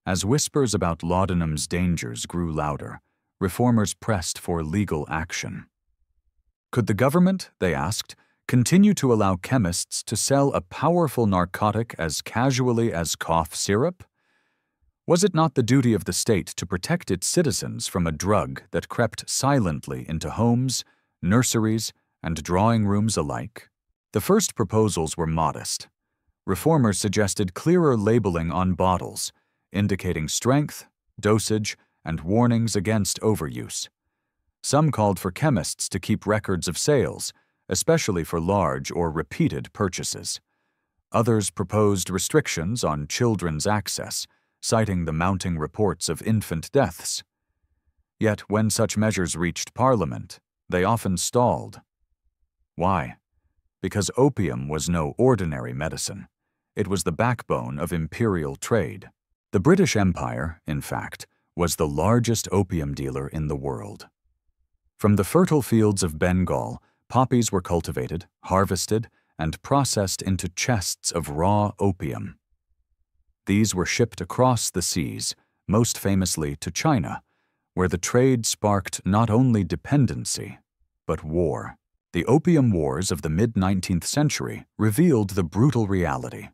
As whispers about laudanum's dangers grew louder, reformers pressed for legal action. Could the government, they asked, continue to allow chemists to sell a powerful narcotic as casually as cough syrup? Was it not the duty of the state to protect its citizens from a drug that crept silently into homes, nurseries, and drawing rooms alike? The first proposals were modest. Reformers suggested clearer labeling on bottles, indicating strength, dosage, and warnings against overuse. Some called for chemists to keep records of sales, especially for large or repeated purchases. Others proposed restrictions on children's access, citing the mounting reports of infant deaths. Yet when such measures reached Parliament, they often stalled. Why? Because opium was no ordinary medicine. It was the backbone of imperial trade. The British Empire, in fact, was the largest opium dealer in the world. From the fertile fields of Bengal, poppies were cultivated, harvested, and processed into chests of raw opium. These were shipped across the seas, most famously to China, where the trade sparked not only dependency, but war. The Opium Wars of the mid-19th century revealed the brutal reality.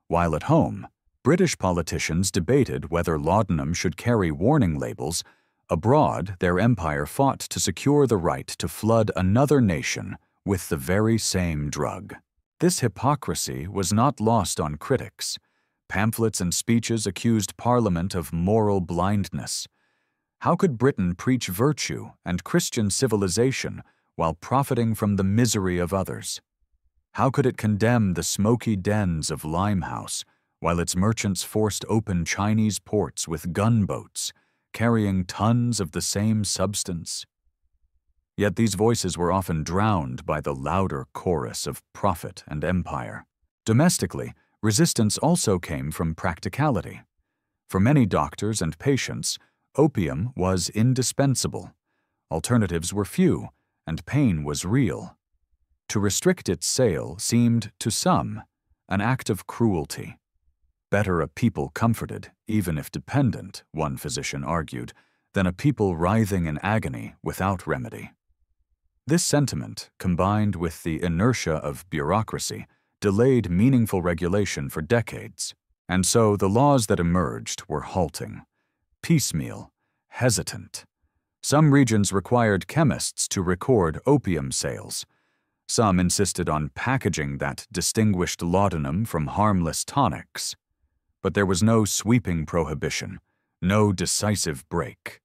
While at home, British politicians debated whether laudanum should carry warning labels. Abroad, their empire fought to secure the right to flood another nation with the very same drug. This hypocrisy was not lost on critics. Pamphlets and speeches accused Parliament of moral blindness. How could Britain preach virtue and Christian civilization while profiting from the misery of others? How could it condemn the smoky dens of Limehouse while its merchants forced open Chinese ports with gunboats, carrying tons of the same substance? Yet these voices were often drowned by the louder chorus of profit and empire. Domestically, resistance also came from practicality. For many doctors and patients, opium was indispensable. Alternatives were few, and pain was real. To restrict its sale seemed, to some, an act of cruelty. Better a people comforted, even if dependent, one physician argued, than a people writhing in agony without remedy. This sentiment, combined with the inertia of bureaucracy, delayed meaningful regulation for decades, and so the laws that emerged were halting, piecemeal, hesitant. Some regions required chemists to record opium sales. Some insisted on packaging that distinguished laudanum from harmless tonics. But there was no sweeping prohibition, no decisive break.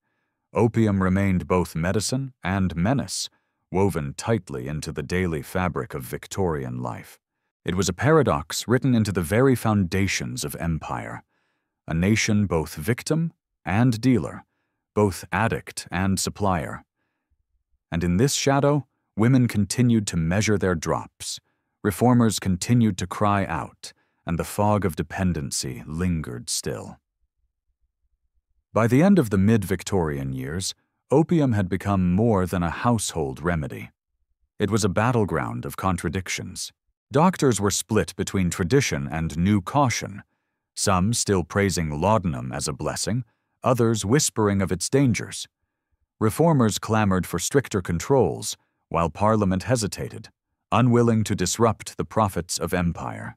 Opium remained both medicine and menace, woven tightly into the daily fabric of Victorian life. It was a paradox written into the very foundations of empire. A nation both victim and dealer, both addict and supplier. And in this shadow, women continued to measure their drops, reformers continued to cry out, and the fog of dependency lingered still. By the end of the mid-Victorian years, opium had become more than a household remedy. It was a battleground of contradictions. Doctors were split between tradition and new caution, some still praising laudanum as a blessing, others whispering of its dangers. Reformers clamored for stricter controls, while Parliament hesitated, unwilling to disrupt the profits of empire.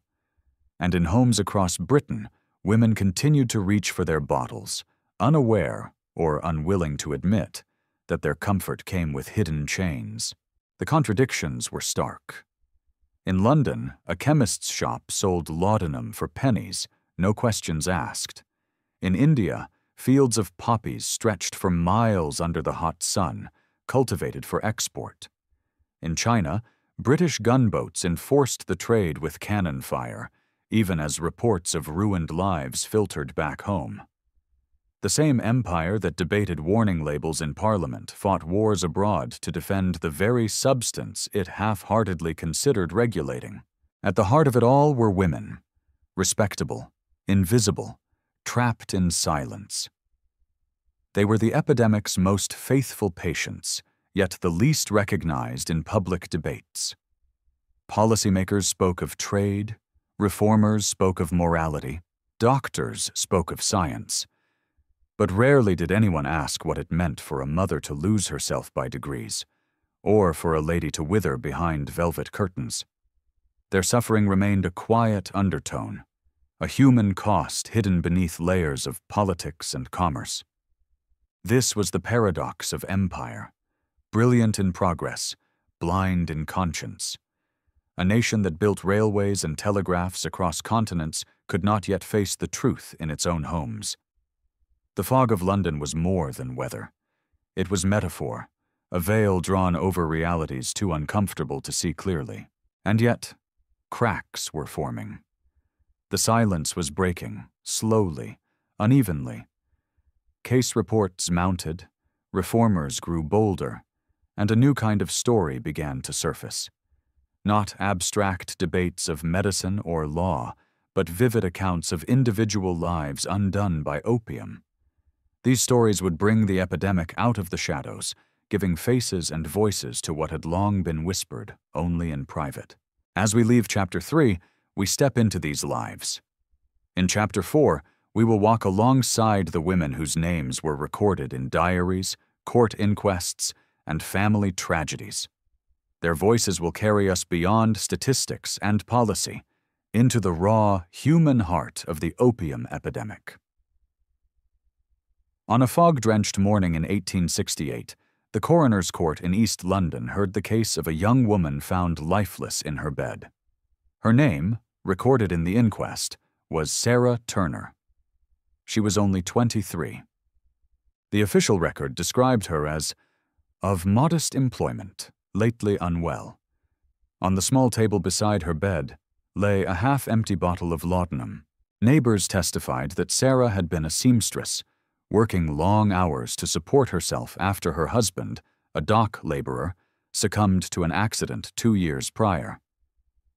And in homes across Britain, women continued to reach for their bottles, unaware or unwilling to admit that their comfort came with hidden chains. The contradictions were stark. In London, a chemist's shop sold laudanum for pennies, no questions asked. In India, fields of poppies stretched for miles under the hot sun, cultivated for export. In China, British gunboats enforced the trade with cannon fire, even as reports of ruined lives filtered back home. The same empire that debated warning labels in Parliament fought wars abroad to defend the very substance it half-heartedly considered regulating. At the heart of it all were women, respectable, invisible, trapped in silence. They were the epidemic's most faithful patients, yet the least recognized in public debates. Policymakers spoke of trade, reformers spoke of morality, doctors spoke of science. But rarely did anyone ask what it meant for a mother to lose herself by degrees, or for a lady to wither behind velvet curtains. Their suffering remained a quiet undertone, a human cost hidden beneath layers of politics and commerce. This was the paradox of empire, brilliant in progress, blind in conscience. A nation that built railways and telegraphs across continents could not yet face the truth in its own homes. The fog of London was more than weather. It was metaphor, a veil drawn over realities too uncomfortable to see clearly. And yet, cracks were forming. The silence was breaking, slowly, unevenly. Case reports mounted, reformers grew bolder, and a new kind of story began to surface. Not abstract debates of medicine or law, but vivid accounts of individual lives undone by opium. These stories would bring the epidemic out of the shadows, giving faces and voices to what had long been whispered only in private. As we leave Chapter 3, we step into these lives. In Chapter 4, we will walk alongside the women whose names were recorded in diaries, court inquests, and family tragedies. Their voices will carry us beyond statistics and policy, into the raw, human heart of the opium epidemic. On a fog-drenched morning in 1868, the coroner's court in East London heard the case of a young woman found lifeless in her bed. Her name, recorded in the inquest, was Sarah Turner. She was only 23. The official record described her as of modest employment, lately unwell. On the small table beside her bed lay a half-empty bottle of laudanum. Neighbors testified that Sarah had been a seamstress, working long hours to support herself after her husband, a dock laborer, succumbed to an accident 2 years prior.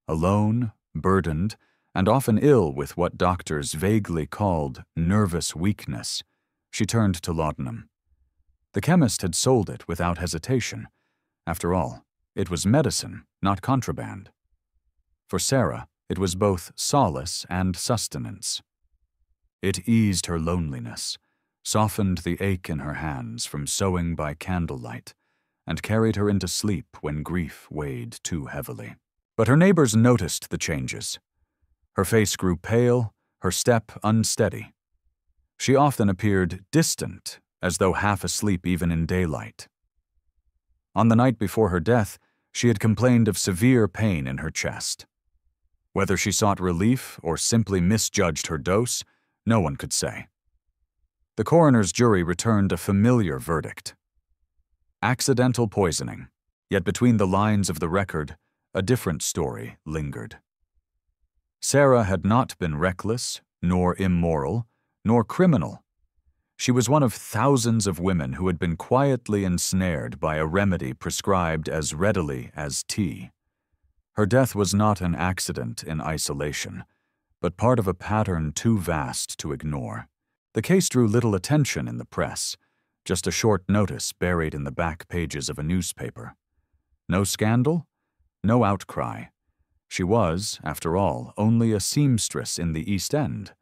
Alone, burdened, and often ill with what doctors vaguely called nervous weakness, she turned to laudanum. The chemist had sold it without hesitation. After all, it was medicine, not contraband. For Sarah, it was both solace and sustenance. It eased her loneliness, softened the ache in her hands from sewing by candlelight, and carried her into sleep when grief weighed too heavily. But her neighbors noticed the changes. Her face grew pale, her step unsteady. She often appeared distant, as though half asleep even in daylight. On the night before her death, she had complained of severe pain in her chest. Whether she sought relief or simply misjudged her dose, no one could say. The coroner's jury returned a familiar verdict. Accidental poisoning, yet between the lines of the record, a different story lingered. Sarah had not been reckless, nor immoral, nor criminal. She was one of thousands of women who had been quietly ensnared by a remedy prescribed as readily as tea. Her death was not an accident in isolation, but part of a pattern too vast to ignore. The case drew little attention in the press, just a short notice buried in the back pages of a newspaper. No scandal, no outcry. She was, after all, only a seamstress in the East End.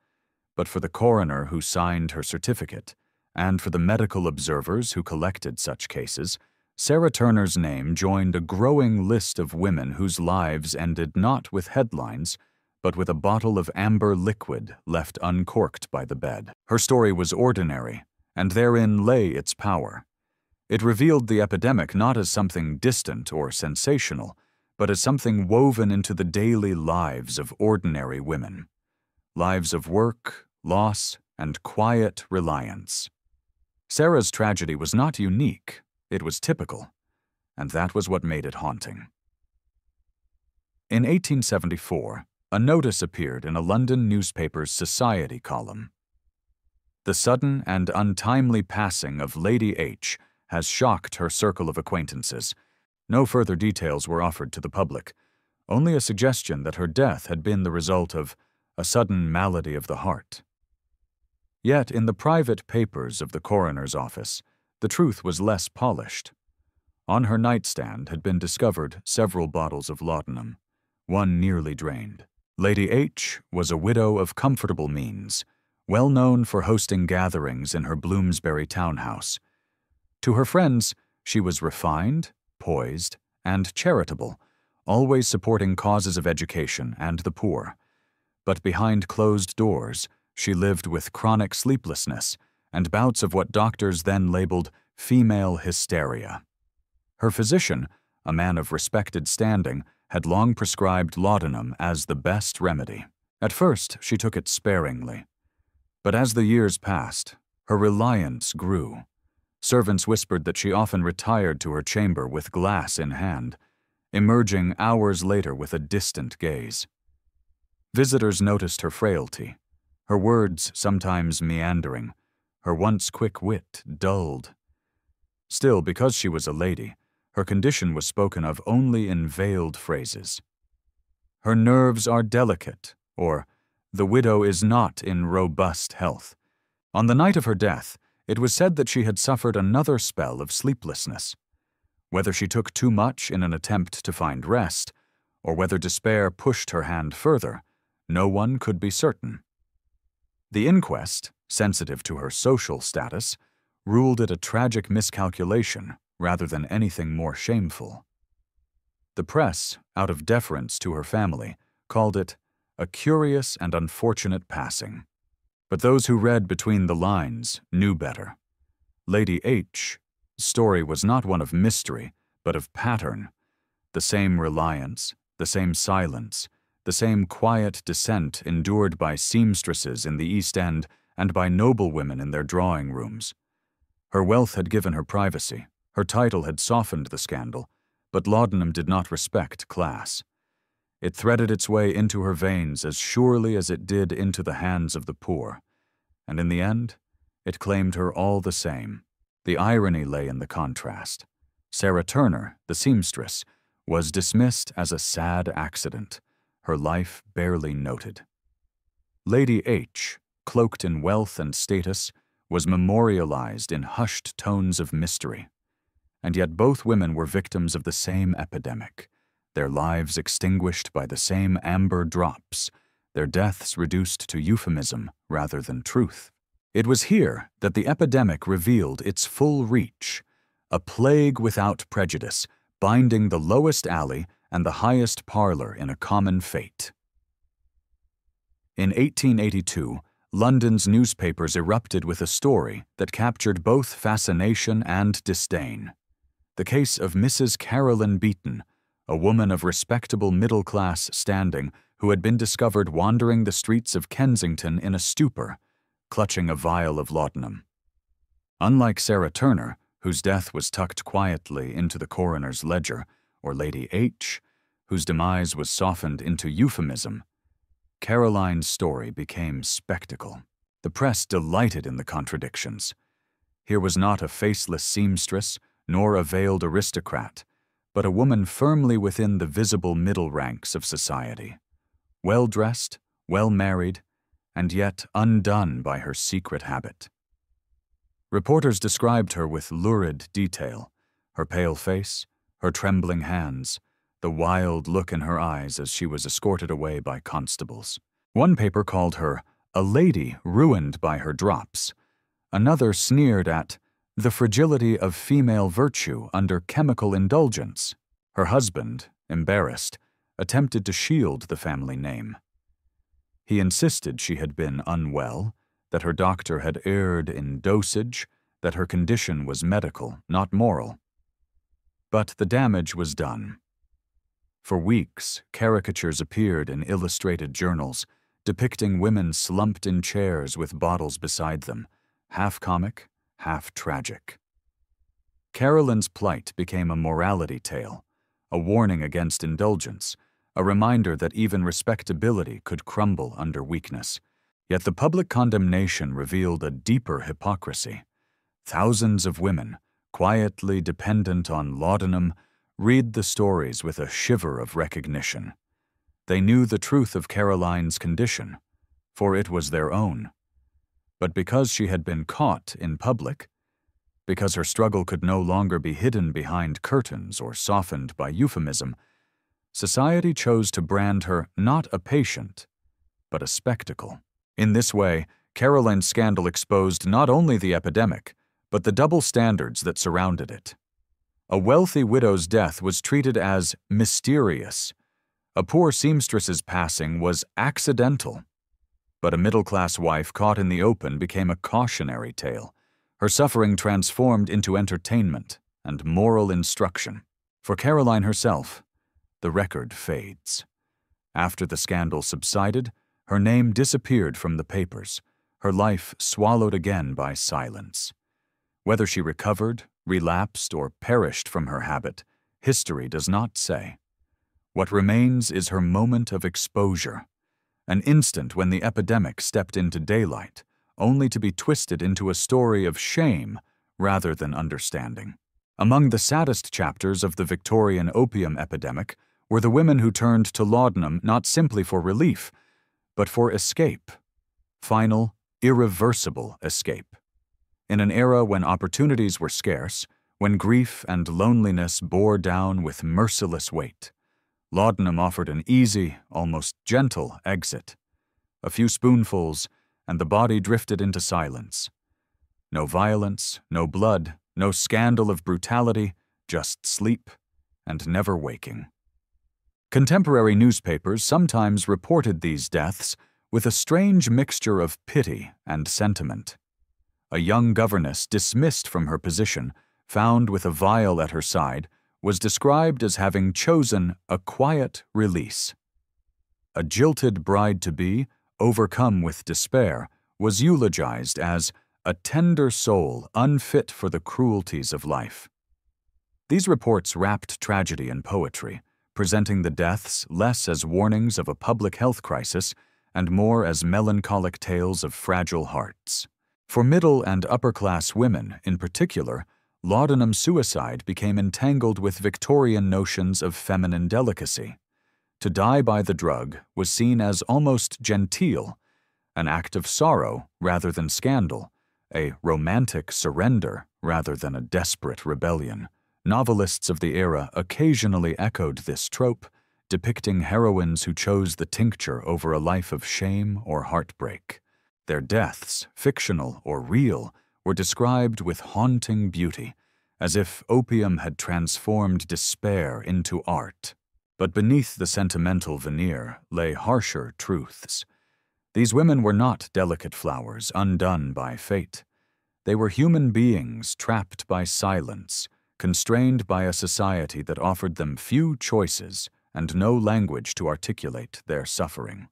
But for the coroner who signed her certificate, and for the medical observers who collected such cases, Sarah Turner's name joined a growing list of women whose lives ended not with headlines, but with a bottle of amber liquid left uncorked by the bed. Her story was ordinary, and therein lay its power. It revealed the epidemic not as something distant or sensational, but as something woven into the daily lives of ordinary women. Lives of work, loss, and quiet reliance. Sarah's tragedy was not unique, it was typical, and that was what made it haunting. In 1874, a notice appeared in a London newspaper's society column. The sudden and untimely passing of Lady H has shocked her circle of acquaintances. No further details were offered to the public, only a suggestion that her death had been the result of a sudden malady of the heart. Yet in the private papers of the coroner's office, the truth was less polished. On her nightstand had been discovered several bottles of laudanum, one nearly drained. Lady H was a widow of comfortable means, well known for hosting gatherings in her Bloomsbury townhouse. To her friends, she was refined, poised, and charitable, always supporting causes of education and the poor. But behind closed doors, she lived with chronic sleeplessness and bouts of what doctors then labeled female hysteria. Her physician, a man of respected standing, had long prescribed laudanum as the best remedy. At first, she took it sparingly. But as the years passed, her reliance grew. Servants whispered that she often retired to her chamber with glass in hand, emerging hours later with a distant gaze. Visitors noticed her frailty, her words sometimes meandering, her once quick wit dulled. Still, because she was a lady, her condition was spoken of only in veiled phrases. "Her nerves are delicate," or "the widow is not in robust health." On the night of her death, it was said that she had suffered another spell of sleeplessness. Whether she took too much in an attempt to find rest, or whether despair pushed her hand further, no one could be certain. The inquest, sensitive to her social status, ruled it a tragic miscalculation rather than anything more shameful. The press, out of deference to her family, called it a curious and unfortunate passing. But those who read between the lines knew better. Lady H's story was not one of mystery, but of pattern. The same reliance, the same silence, the same quiet descent endured by seamstresses in the East End and by noblewomen in their drawing rooms. Her wealth had given her privacy, her title had softened the scandal, but laudanum did not respect class. It threaded its way into her veins as surely as it did into the hands of the poor, and in the end, it claimed her all the same. The irony lay in the contrast. Sarah Turner, the seamstress, was dismissed as a sad accident, her life barely noted. Lady H, cloaked in wealth and status, was memorialized in hushed tones of mystery. And yet both women were victims of the same epidemic, their lives extinguished by the same amber drops, their deaths reduced to euphemism rather than truth. It was here that the epidemic revealed its full reach, a plague without prejudice, binding the lowest alley and the highest parlor in a common fate. In 1882, London's newspapers erupted with a story that captured both fascination and disdain. The case of Mrs. Caroline Beaton, a woman of respectable middle-class standing who had been discovered wandering the streets of Kensington in a stupor, clutching a vial of laudanum. Unlike Sarah Turner, whose death was tucked quietly into the coroner's ledger, or Lady H, whose demise was softened into euphemism, Caroline's story became spectacle. The press delighted in the contradictions. Here was not a faceless seamstress, nor a veiled aristocrat, but a woman firmly within the visible middle ranks of society, well-dressed, well-married, and yet undone by her secret habit. Reporters described her with lurid detail, her pale face, her trembling hands, the wild look in her eyes as she was escorted away by constables. One paper called her a lady ruined by her drops. Another sneered at the fragility of female virtue under chemical indulgence. Her husband, embarrassed, attempted to shield the family name. He insisted she had been unwell, that her doctor had erred in dosage, that her condition was medical, not moral. But the damage was done. For weeks, caricatures appeared in illustrated journals, depicting women slumped in chairs with bottles beside them, half comic, half tragic. Caroline's plight became a morality tale, a warning against indulgence, a reminder that even respectability could crumble under weakness. Yet the public condemnation revealed a deeper hypocrisy. Thousands of women, quietly dependent on laudanum, read the stories with a shiver of recognition. They knew the truth of Caroline's condition, for it was their own. But because she had been caught in public, because her struggle could no longer be hidden behind curtains or softened by euphemism, society chose to brand her not a patient, but a spectacle. In this way, Caroline's scandal exposed not only the epidemic, but the double standards that surrounded it. A wealthy widow's death was treated as mysterious. A poor seamstress's passing was accidental. But a middle-class wife caught in the open became a cautionary tale, her suffering transformed into entertainment and moral instruction. For Caroline herself, the record fades. After the scandal subsided, her name disappeared from the papers, her life swallowed again by silence. Whether she recovered, relapsed, or perished from her habit, history does not say. What remains is her moment of exposure, an instant when the epidemic stepped into daylight, only to be twisted into a story of shame rather than understanding. Among the saddest chapters of the Victorian opium epidemic were the women who turned to laudanum not simply for relief, but for escape. Final, irreversible escape. In an era when opportunities were scarce, when grief and loneliness bore down with merciless weight, laudanum offered an easy, almost gentle exit. A few spoonfuls, and the body drifted into silence. No violence, no blood, no scandal of brutality, just sleep and never waking. Contemporary newspapers sometimes reported these deaths with a strange mixture of pity and sentiment. A young governess dismissed from her position, found with a vial at her side, was described as having chosen a quiet release. A jilted bride-to-be, overcome with despair, was eulogized as a tender soul unfit for the cruelties of life. These reports wrapped tragedy in poetry, presenting the deaths less as warnings of a public health crisis and more as melancholic tales of fragile hearts. For middle and upper-class women, in particular, laudanum suicide became entangled with Victorian notions of feminine delicacy. To die by the drug was seen as almost genteel, an act of sorrow rather than scandal, a romantic surrender rather than a desperate rebellion. Novelists of the era occasionally echoed this trope, depicting heroines who chose the tincture over a life of shame or heartbreak. Their deaths, fictional or real, were described with haunting beauty, as if opium had transformed despair into art. But beneath the sentimental veneer lay harsher truths. These women were not delicate flowers undone by fate. They were human beings trapped by silence, constrained by a society that offered them few choices and no language to articulate their suffering.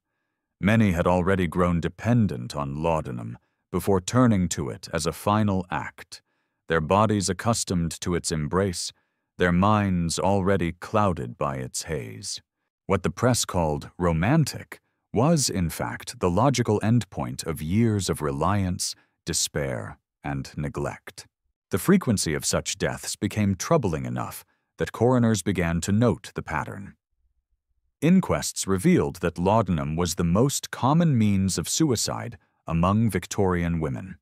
Many had already grown dependent on laudanum before turning to it as a final act, their bodies accustomed to its embrace, their minds already clouded by its haze. What the press called romantic was, in fact, the logical endpoint of years of reliance, despair, and neglect. The frequency of such deaths became troubling enough that coroners began to note the pattern. Inquests revealed that laudanum was the most common means of suicide among Victorian women,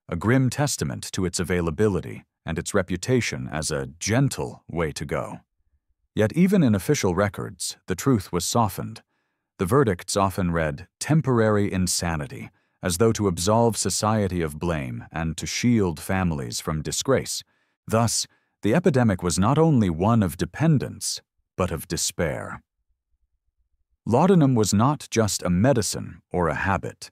a grim testament to its availability and its reputation as a gentle way to go. Yet even in official records, the truth was softened. The verdicts often read temporary insanity, as though to absolve society of blame and to shield families from disgrace. Thus, the epidemic was not only one of dependence, but of despair. Laudanum was not just a medicine or a habit.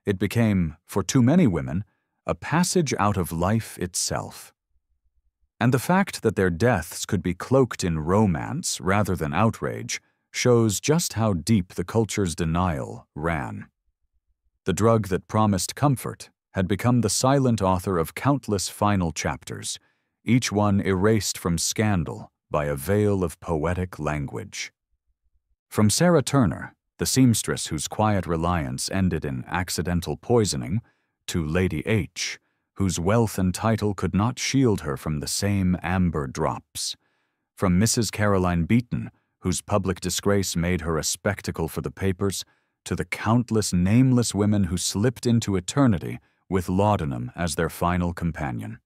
It became, for too many women, a passage out of life itself. And the fact that their deaths could be cloaked in romance rather than outrage shows just how deep the culture's denial ran. The drug that promised comfort had become the silent author of countless final chapters, each one erased from scandal by a veil of poetic language. From Sarah Turner, the seamstress whose quiet reliance ended in accidental poisoning, to Lady H., whose wealth and title could not shield her from the same amber drops. From Mrs. Caroline Beaton, whose public disgrace made her a spectacle for the papers, to the countless nameless women who slipped into eternity with laudanum as their final companion.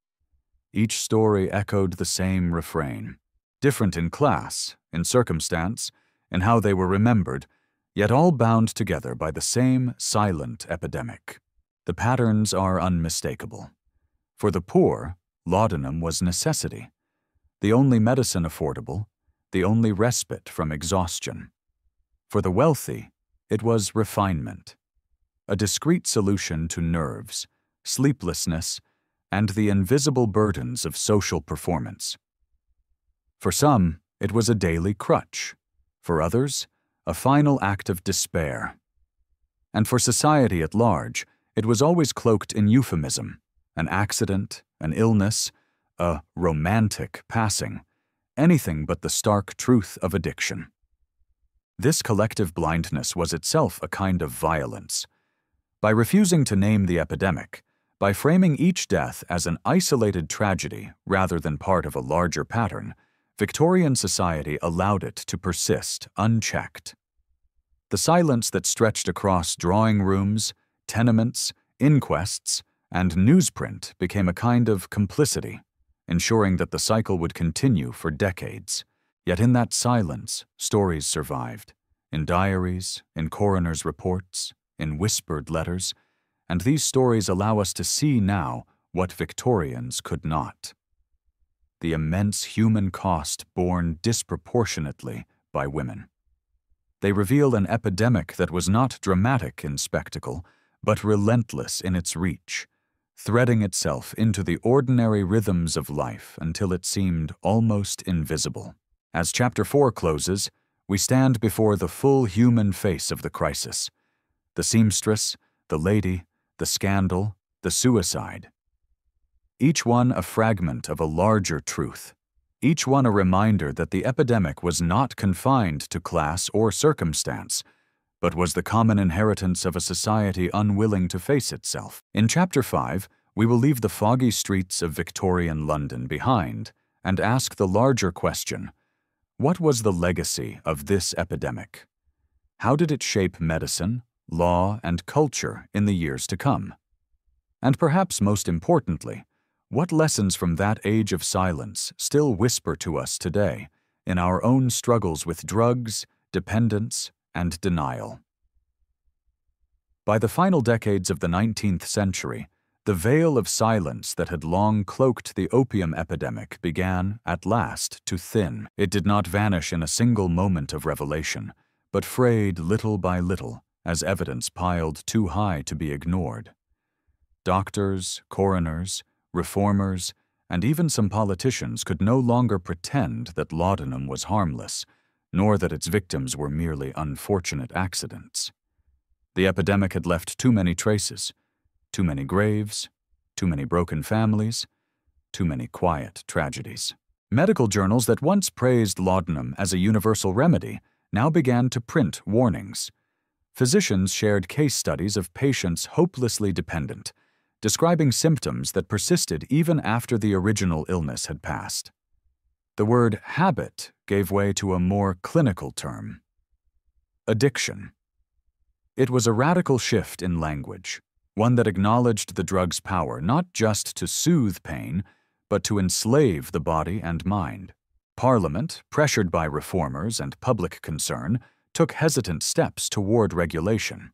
Each story echoed the same refrain, different in class, in circumstance, in how they were remembered, yet all bound together by the same silent epidemic. The patterns are unmistakable. For the poor, laudanum was necessity, the only medicine affordable, the only respite from exhaustion. For the wealthy, it was refinement, a discreet solution to nerves, sleeplessness, and the invisible burdens of social performance. For some, it was a daily crutch. For others, a final act of despair. And for society at large, it was always cloaked in euphemism, an accident, an illness, a romantic passing, anything but the stark truth of addiction. This collective blindness was itself a kind of violence. By refusing to name the epidemic, by framing each death as an isolated tragedy rather than part of a larger pattern, Victorian society allowed it to persist unchecked. The silence that stretched across drawing rooms, tenements, inquests, and newsprint became a kind of complicity, ensuring that the cycle would continue for decades. Yet in that silence, stories survived, in diaries, in coroner's reports, in whispered letters, and these stories allow us to see now what Victorians could not. The immense human cost borne disproportionately by women. They reveal an epidemic that was not dramatic in spectacle, but relentless in its reach, threading itself into the ordinary rhythms of life until it seemed almost invisible. As Chapter 4 closes, we stand before the full human face of the crisis. The seamstress, the lady, the scandal, the suicide. Each one a fragment of a larger truth. Each one a reminder that the epidemic was not confined to class or circumstance, but was the common inheritance of a society unwilling to face itself. In Chapter 5, we will leave the foggy streets of Victorian London behind and ask the larger question: what was the legacy of this epidemic? How did it shape medicine, law, and culture in the years to come? And perhaps most importantly, what lessons from that age of silence still whisper to us today in our own struggles with drugs, dependence, and denial? By the final decades of the 19th century, the veil of silence that had long cloaked the opium epidemic began, at last, to thin. It did not vanish in a single moment of revelation, but frayed little by little as evidence piled too high to be ignored. Doctors, coroners, reformers, and even some politicians could no longer pretend that laudanum was harmless, nor that its victims were merely unfortunate accidents. The epidemic had left too many traces, too many graves, too many broken families, too many quiet tragedies. Medical journals that once praised laudanum as a universal remedy now began to print warnings. Physicians shared case studies of patients hopelessly dependent, describing symptoms that persisted even after the original illness had passed. The word habit gave way to a more clinical term: addiction. It was a radical shift in language, one that acknowledged the drug's power not just to soothe pain, but to enslave the body and mind. Parliament, pressured by reformers and public concern, took hesitant steps toward regulation.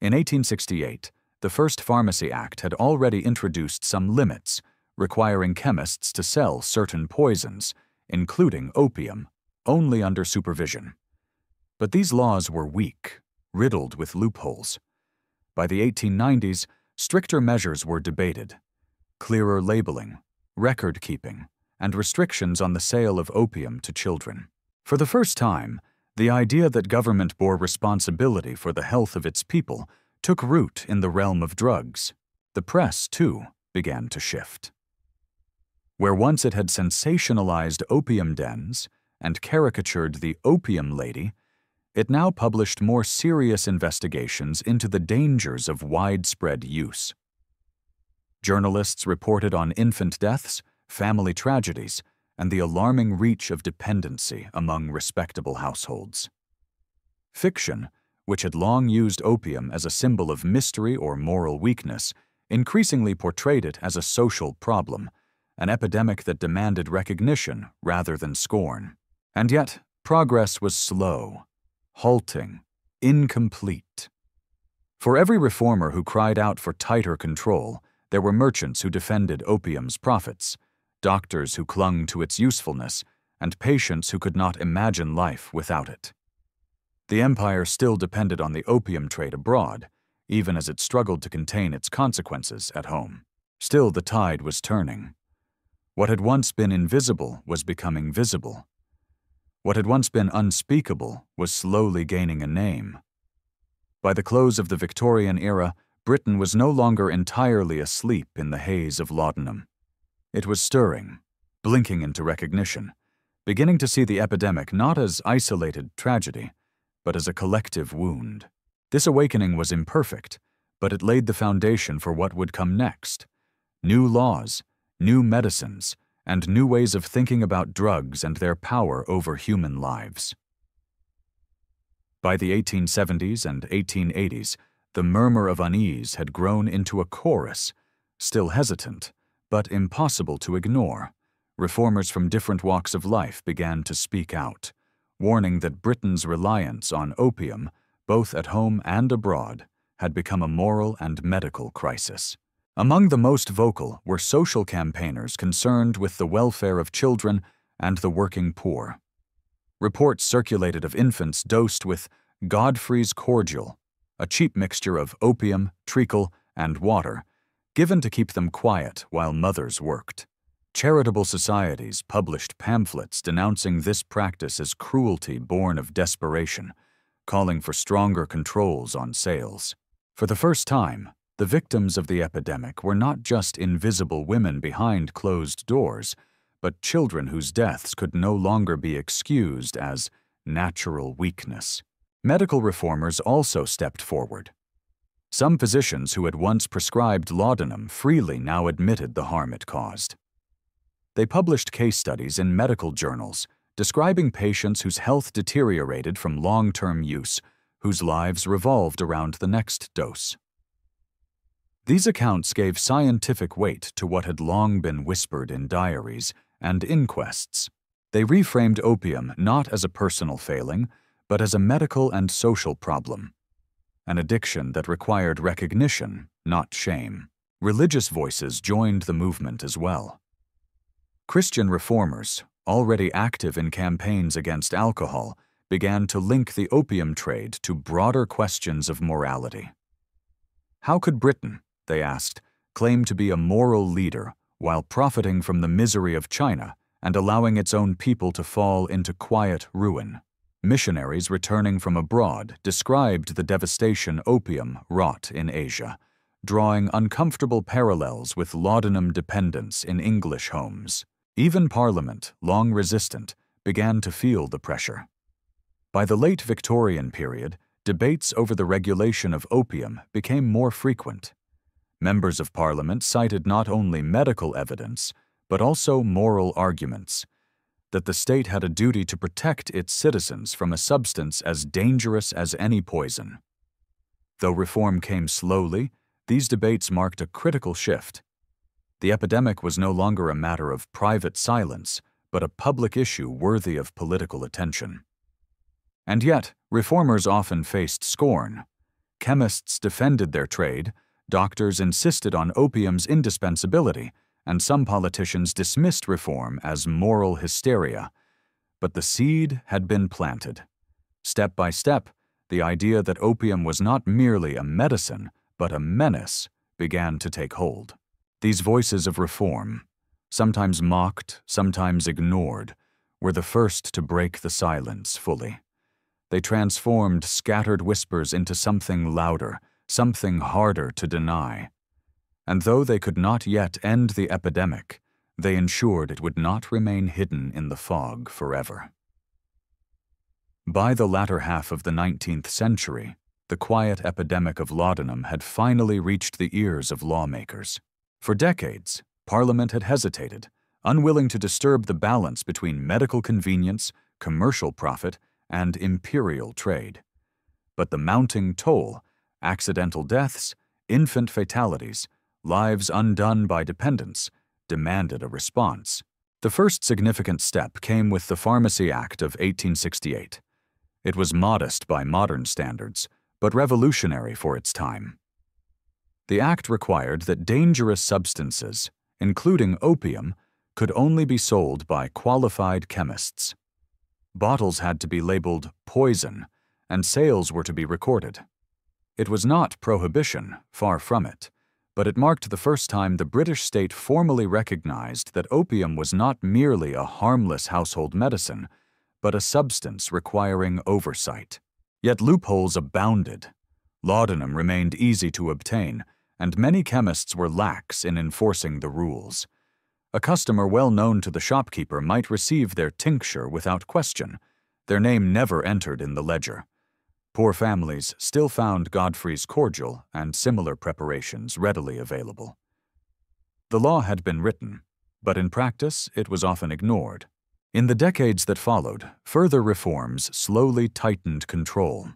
In 1868, the first Pharmacy Act had already introduced some limits, requiring chemists to sell certain poisons, including opium, only under supervision. But these laws were weak, riddled with loopholes. By the 1890s, stricter measures were debated: clearer labeling, record-keeping, and restrictions on the sale of opium to children. For the first time, the idea that government bore responsibility for the health of its people took root in the realm of drugs. The press, too, began to shift. Where once it had sensationalized opium dens and caricatured the opium lady, it now published more serious investigations into the dangers of widespread use. Journalists reported on infant deaths, family tragedies, and the alarming reach of dependency among respectable households. Fiction, which had long used opium as a symbol of mystery or moral weakness, increasingly portrayed it as a social problem, an epidemic that demanded recognition rather than scorn. And yet, progress was slow, halting, incomplete. For every reformer who cried out for tighter control, there were merchants who defended opium's profits, doctors who clung to its usefulness, and patients who could not imagine life without it. The empire still depended on the opium trade abroad, even as it struggled to contain its consequences at home. Still, the tide was turning. What had once been invisible was becoming visible. What had once been unspeakable was slowly gaining a name. By the close of the Victorian era, Britain was no longer entirely asleep in the haze of laudanum. It was stirring, blinking into recognition, beginning to see the epidemic not as isolated tragedy, but as a collective wound. This awakening was imperfect, but it laid the foundation for what would come next. New laws, new medicines, and new ways of thinking about drugs and their power over human lives. By the 1870s and 1880s, the murmur of unease had grown into a chorus, still hesitant, but impossible to ignore. Reformers from different walks of life began to speak out, warning that Britain's reliance on opium, both at home and abroad, had become a moral and medical crisis. Among the most vocal were social campaigners concerned with the welfare of children and the working poor. Reports circulated of infants dosed with Godfrey's cordial, a cheap mixture of opium, treacle, and water, given to keep them quiet while mothers worked. Charitable societies published pamphlets denouncing this practice as cruelty born of desperation, calling for stronger controls on sales. For the first time, the victims of the epidemic were not just invisible women behind closed doors, but children whose deaths could no longer be excused as natural weakness. Medical reformers also stepped forward. Some physicians who had once prescribed laudanum freely now admitted the harm it caused. They published case studies in medical journals describing patients whose health deteriorated from long-term use, whose lives revolved around the next dose. These accounts gave scientific weight to what had long been whispered in diaries and inquests. They reframed opium not as a personal failing, but as a medical and social problem, an addiction that required recognition, not shame. Religious voices joined the movement as well. Christian reformers, already active in campaigns against alcohol, began to link the opium trade to broader questions of morality. How could Britain, they asked, claim to be a moral leader while profiting from the misery of China and allowing its own people to fall into quiet ruin? Missionaries returning from abroad described the devastation opium wrought in Asia, drawing uncomfortable parallels with laudanum dependence in English homes. Even Parliament, long resistant, began to feel the pressure. By the late Victorian period, debates over the regulation of opium became more frequent. Members of Parliament cited not only medical evidence, but also moral arguments, that the state had a duty to protect its citizens from a substance as dangerous as any poison. Though reform came slowly, these debates marked a critical shift. The epidemic was no longer a matter of private silence, but a public issue worthy of political attention. And yet, reformers often faced scorn. Chemists defended their trade, doctors insisted on opium's indispensability, and some politicians dismissed reform as moral hysteria. But the seed had been planted. Step by step, the idea that opium was not merely a medicine, but a menace, began to take hold. These voices of reform, sometimes mocked, sometimes ignored, were the first to break the silence fully. They transformed scattered whispers into something louder, something harder to deny. And though they could not yet end the epidemic, they ensured it would not remain hidden in the fog forever. By the latter half of the 19th century, the quiet epidemic of laudanum had finally reached the ears of lawmakers. For decades, Parliament had hesitated, unwilling to disturb the balance between medical convenience, commercial profit, and imperial trade. But the mounting toll, accidental deaths, infant fatalities, lives undone by dependence, demanded a response. The first significant step came with the Pharmacy Act of 1868. It was modest by modern standards, but revolutionary for its time. The act required that dangerous substances, including opium, could only be sold by qualified chemists. Bottles had to be labeled poison, and sales were to be recorded. It was not prohibition, far from it, but it marked the first time the British state formally recognized that opium was not merely a harmless household medicine, but a substance requiring oversight. Yet loopholes abounded. Laudanum remained easy to obtain, and many chemists were lax in enforcing the rules. A customer well known to the shopkeeper might receive their tincture without question, their name never entered in the ledger. Poor families still found Godfrey's cordial and similar preparations readily available. The law had been written, but in practice it was often ignored. In the decades that followed, further reforms slowly tightened control.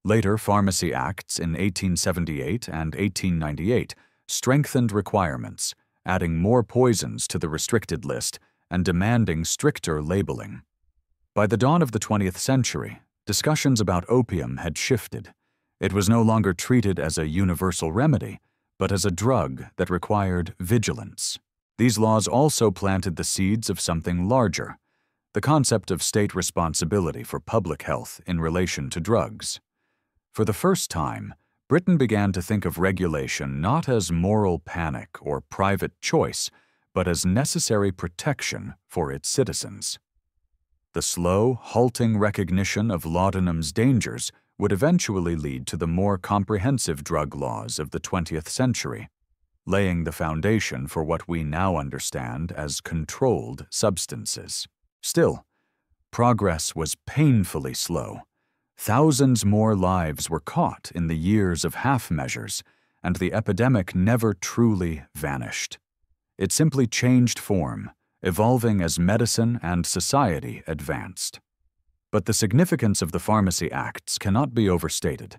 Later pharmacy acts in 1878 and 1898 strengthened requirements, adding more poisons to the restricted list and demanding stricter labeling. By the dawn of the 20th century, discussions about opium had shifted. It was no longer treated as a universal remedy, but as a drug that required vigilance. These laws also planted the seeds of something larger, the concept of state responsibility for public health in relation to drugs. For the first time, Britain began to think of regulation not as moral panic or private choice, but as necessary protection for its citizens. The slow, halting recognition of laudanum's dangers would eventually lead to the more comprehensive drug laws of the 20th century, laying the foundation for what we now understand as controlled substances. Still, progress was painfully slow. Thousands more lives were caught in the years of half measures, and the epidemic never truly vanished. It simply changed form, evolving as medicine and society advanced. But the significance of the Pharmacy Acts cannot be overstated.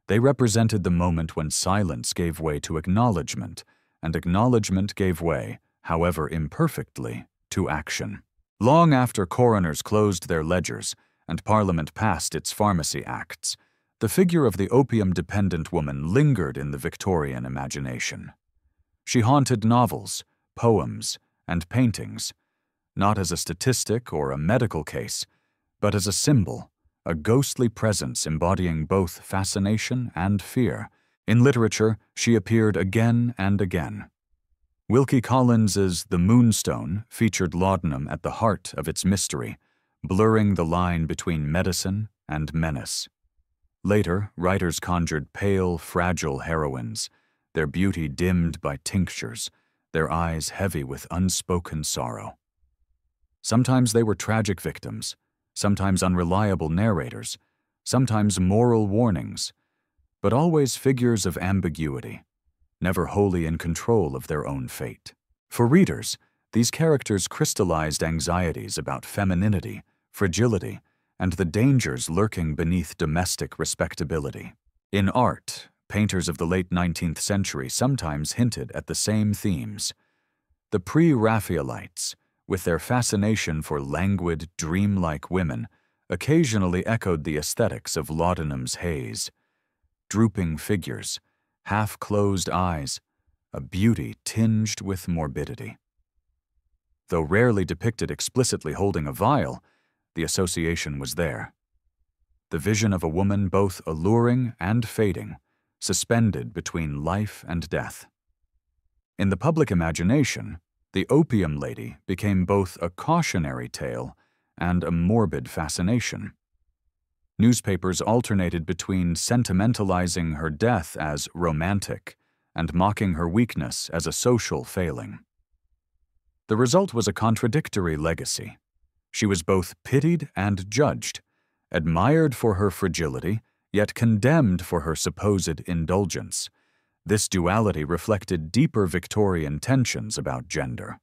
They represented the moment when silence gave way to acknowledgement, and acknowledgement gave way, however imperfectly, to action. Long after coroners closed their ledgers and Parliament passed its Pharmacy Acts, the figure of the opium-dependent woman lingered in the Victorian imagination. She haunted novels, poems, and paintings, not as a statistic or a medical case, but as a symbol, a ghostly presence embodying both fascination and fear. In literature, she appeared again and again. Wilkie Collins's The Moonstone featured laudanum at the heart of its mystery, blurring the line between medicine and menace. Later, writers conjured pale, fragile heroines, their beauty dimmed by tinctures, their eyes heavy with unspoken sorrow. Sometimes they were tragic victims, sometimes unreliable narrators, sometimes moral warnings, but always figures of ambiguity, never wholly in control of their own fate. For readers, these characters crystallized anxieties about femininity, fragility, and the dangers lurking beneath domestic respectability. In art, painters of the late 19th century sometimes hinted at the same themes. The pre-Raphaelites, with their fascination for languid, dreamlike women, occasionally echoed the aesthetics of laudanum's haze. Drooping figures, half-closed eyes, a beauty tinged with morbidity. Though rarely depicted explicitly holding a vial, the association was there. The vision of a woman both alluring and fading, suspended between life and death. In the public imagination, the opium lady became both a cautionary tale and a morbid fascination. Newspapers alternated between sentimentalizing her death as romantic and mocking her weakness as a social failing. The result was a contradictory legacy. She was both pitied and judged, admired for her fragility, yet condemned for her supposed indulgence. This duality reflected deeper Victorian tensions about gender.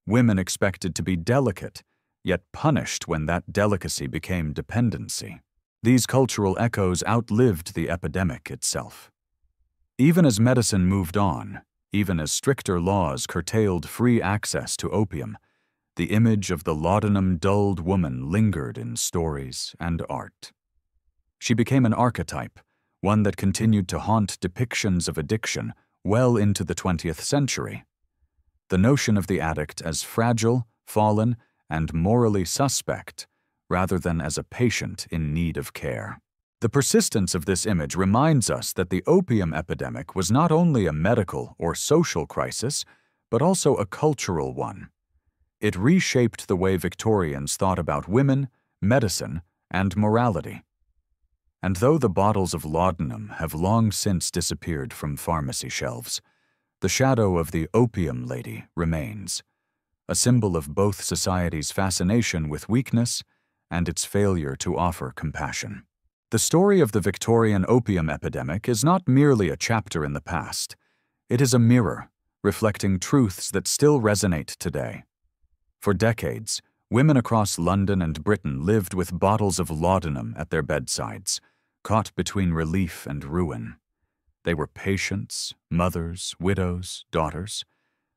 Women expected to be delicate, yet punished when that delicacy became dependency. These cultural echoes outlived the epidemic itself. Even as medicine moved on, even as stricter laws curtailed free access to opium, the image of the laudanum-dulled woman lingered in stories and art. She became an archetype, one that continued to haunt depictions of addiction well into the 20th century. The notion of the addict as fragile, fallen, and morally suspect, rather than as a patient in need of care. The persistence of this image reminds us that the opium epidemic was not only a medical or social crisis, but also a cultural one. It reshaped the way Victorians thought about women, medicine, and morality. And though the bottles of laudanum have long since disappeared from pharmacy shelves, the shadow of the opium lady remains, a symbol of both society's fascination with weakness and its failure to offer compassion. The story of the Victorian opium epidemic is not merely a chapter in the past. It is a mirror, reflecting truths that still resonate today. For decades, women across London and Britain lived with bottles of laudanum at their bedsides, caught between relief and ruin. They were patients, mothers, widows, daughters.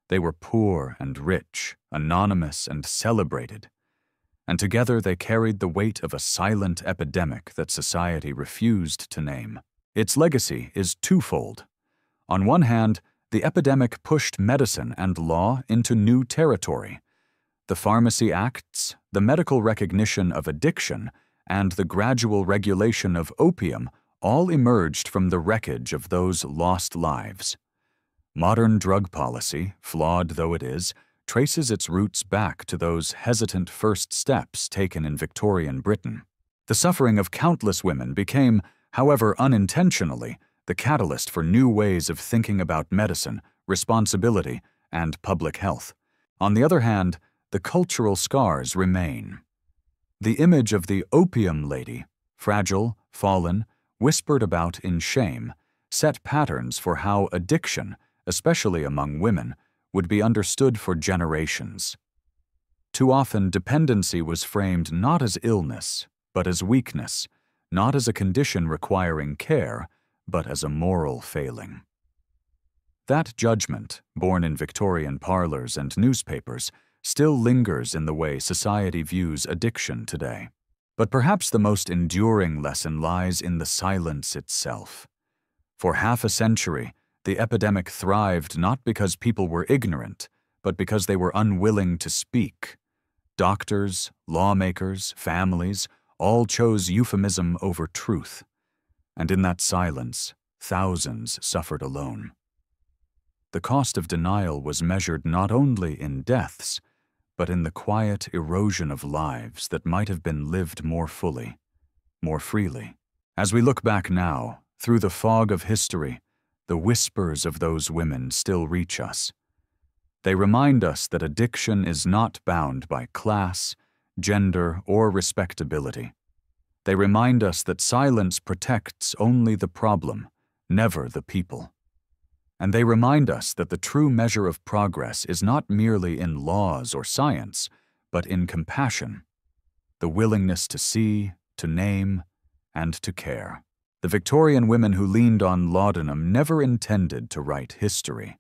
They were poor and rich, anonymous and celebrated. And together they carried the weight of a silent epidemic that society refused to name. Its legacy is twofold. On one hand, the epidemic pushed medicine and law into new territory. The Pharmacy Acts, the medical recognition of addiction, and the gradual regulation of opium all emerged from the wreckage of those lost lives. Modern drug policy, flawed though it is, traces its roots back to those hesitant first steps taken in Victorian Britain. The suffering of countless women became, however unintentionally, the catalyst for new ways of thinking about medicine, responsibility, and public health. On the other hand, the cultural scars remain. The image of the opium lady, fragile, fallen, whispered about in shame, set patterns for how addiction, especially among women, would be understood for generations. Too often, dependency was framed not as illness, but as weakness, not as a condition requiring care, but as a moral failing. That judgment, born in Victorian parlors and newspapers, still lingers in the way society views addiction today. But perhaps the most enduring lesson lies in the silence itself. For half a century, the epidemic thrived not because people were ignorant, but because they were unwilling to speak. Doctors, lawmakers, families, all chose euphemism over truth. And in that silence, thousands suffered alone. The cost of denial was measured not only in deaths, but in the quiet erosion of lives that might have been lived more fully, more freely. As we look back now, through the fog of history, the whispers of those women still reach us. They remind us that addiction is not bound by class, gender, or respectability. They remind us that silence protects only the problem, never the people. And they remind us that the true measure of progress is not merely in laws or science, but in compassion, the willingness to see, to name, and to care. The Victorian women who leaned on laudanum never intended to write history.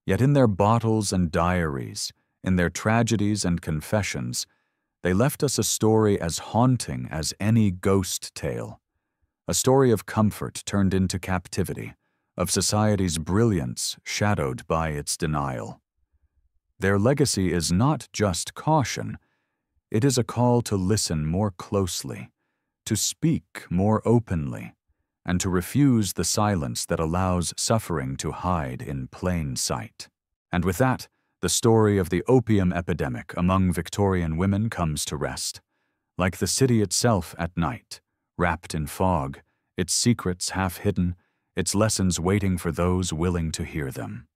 Yet in their bottles and diaries, in their tragedies and confessions, they left us a story as haunting as any ghost tale, a story of comfort turned into captivity, of society's brilliance shadowed by its denial. Their legacy is not just caution, it is a call to listen more closely, to speak more openly, and to refuse the silence that allows suffering to hide in plain sight. And with that, the story of the opium epidemic among Victorian women comes to rest. Like the city itself at night, wrapped in fog, its secrets half hidden, its lessons waiting for those willing to hear them.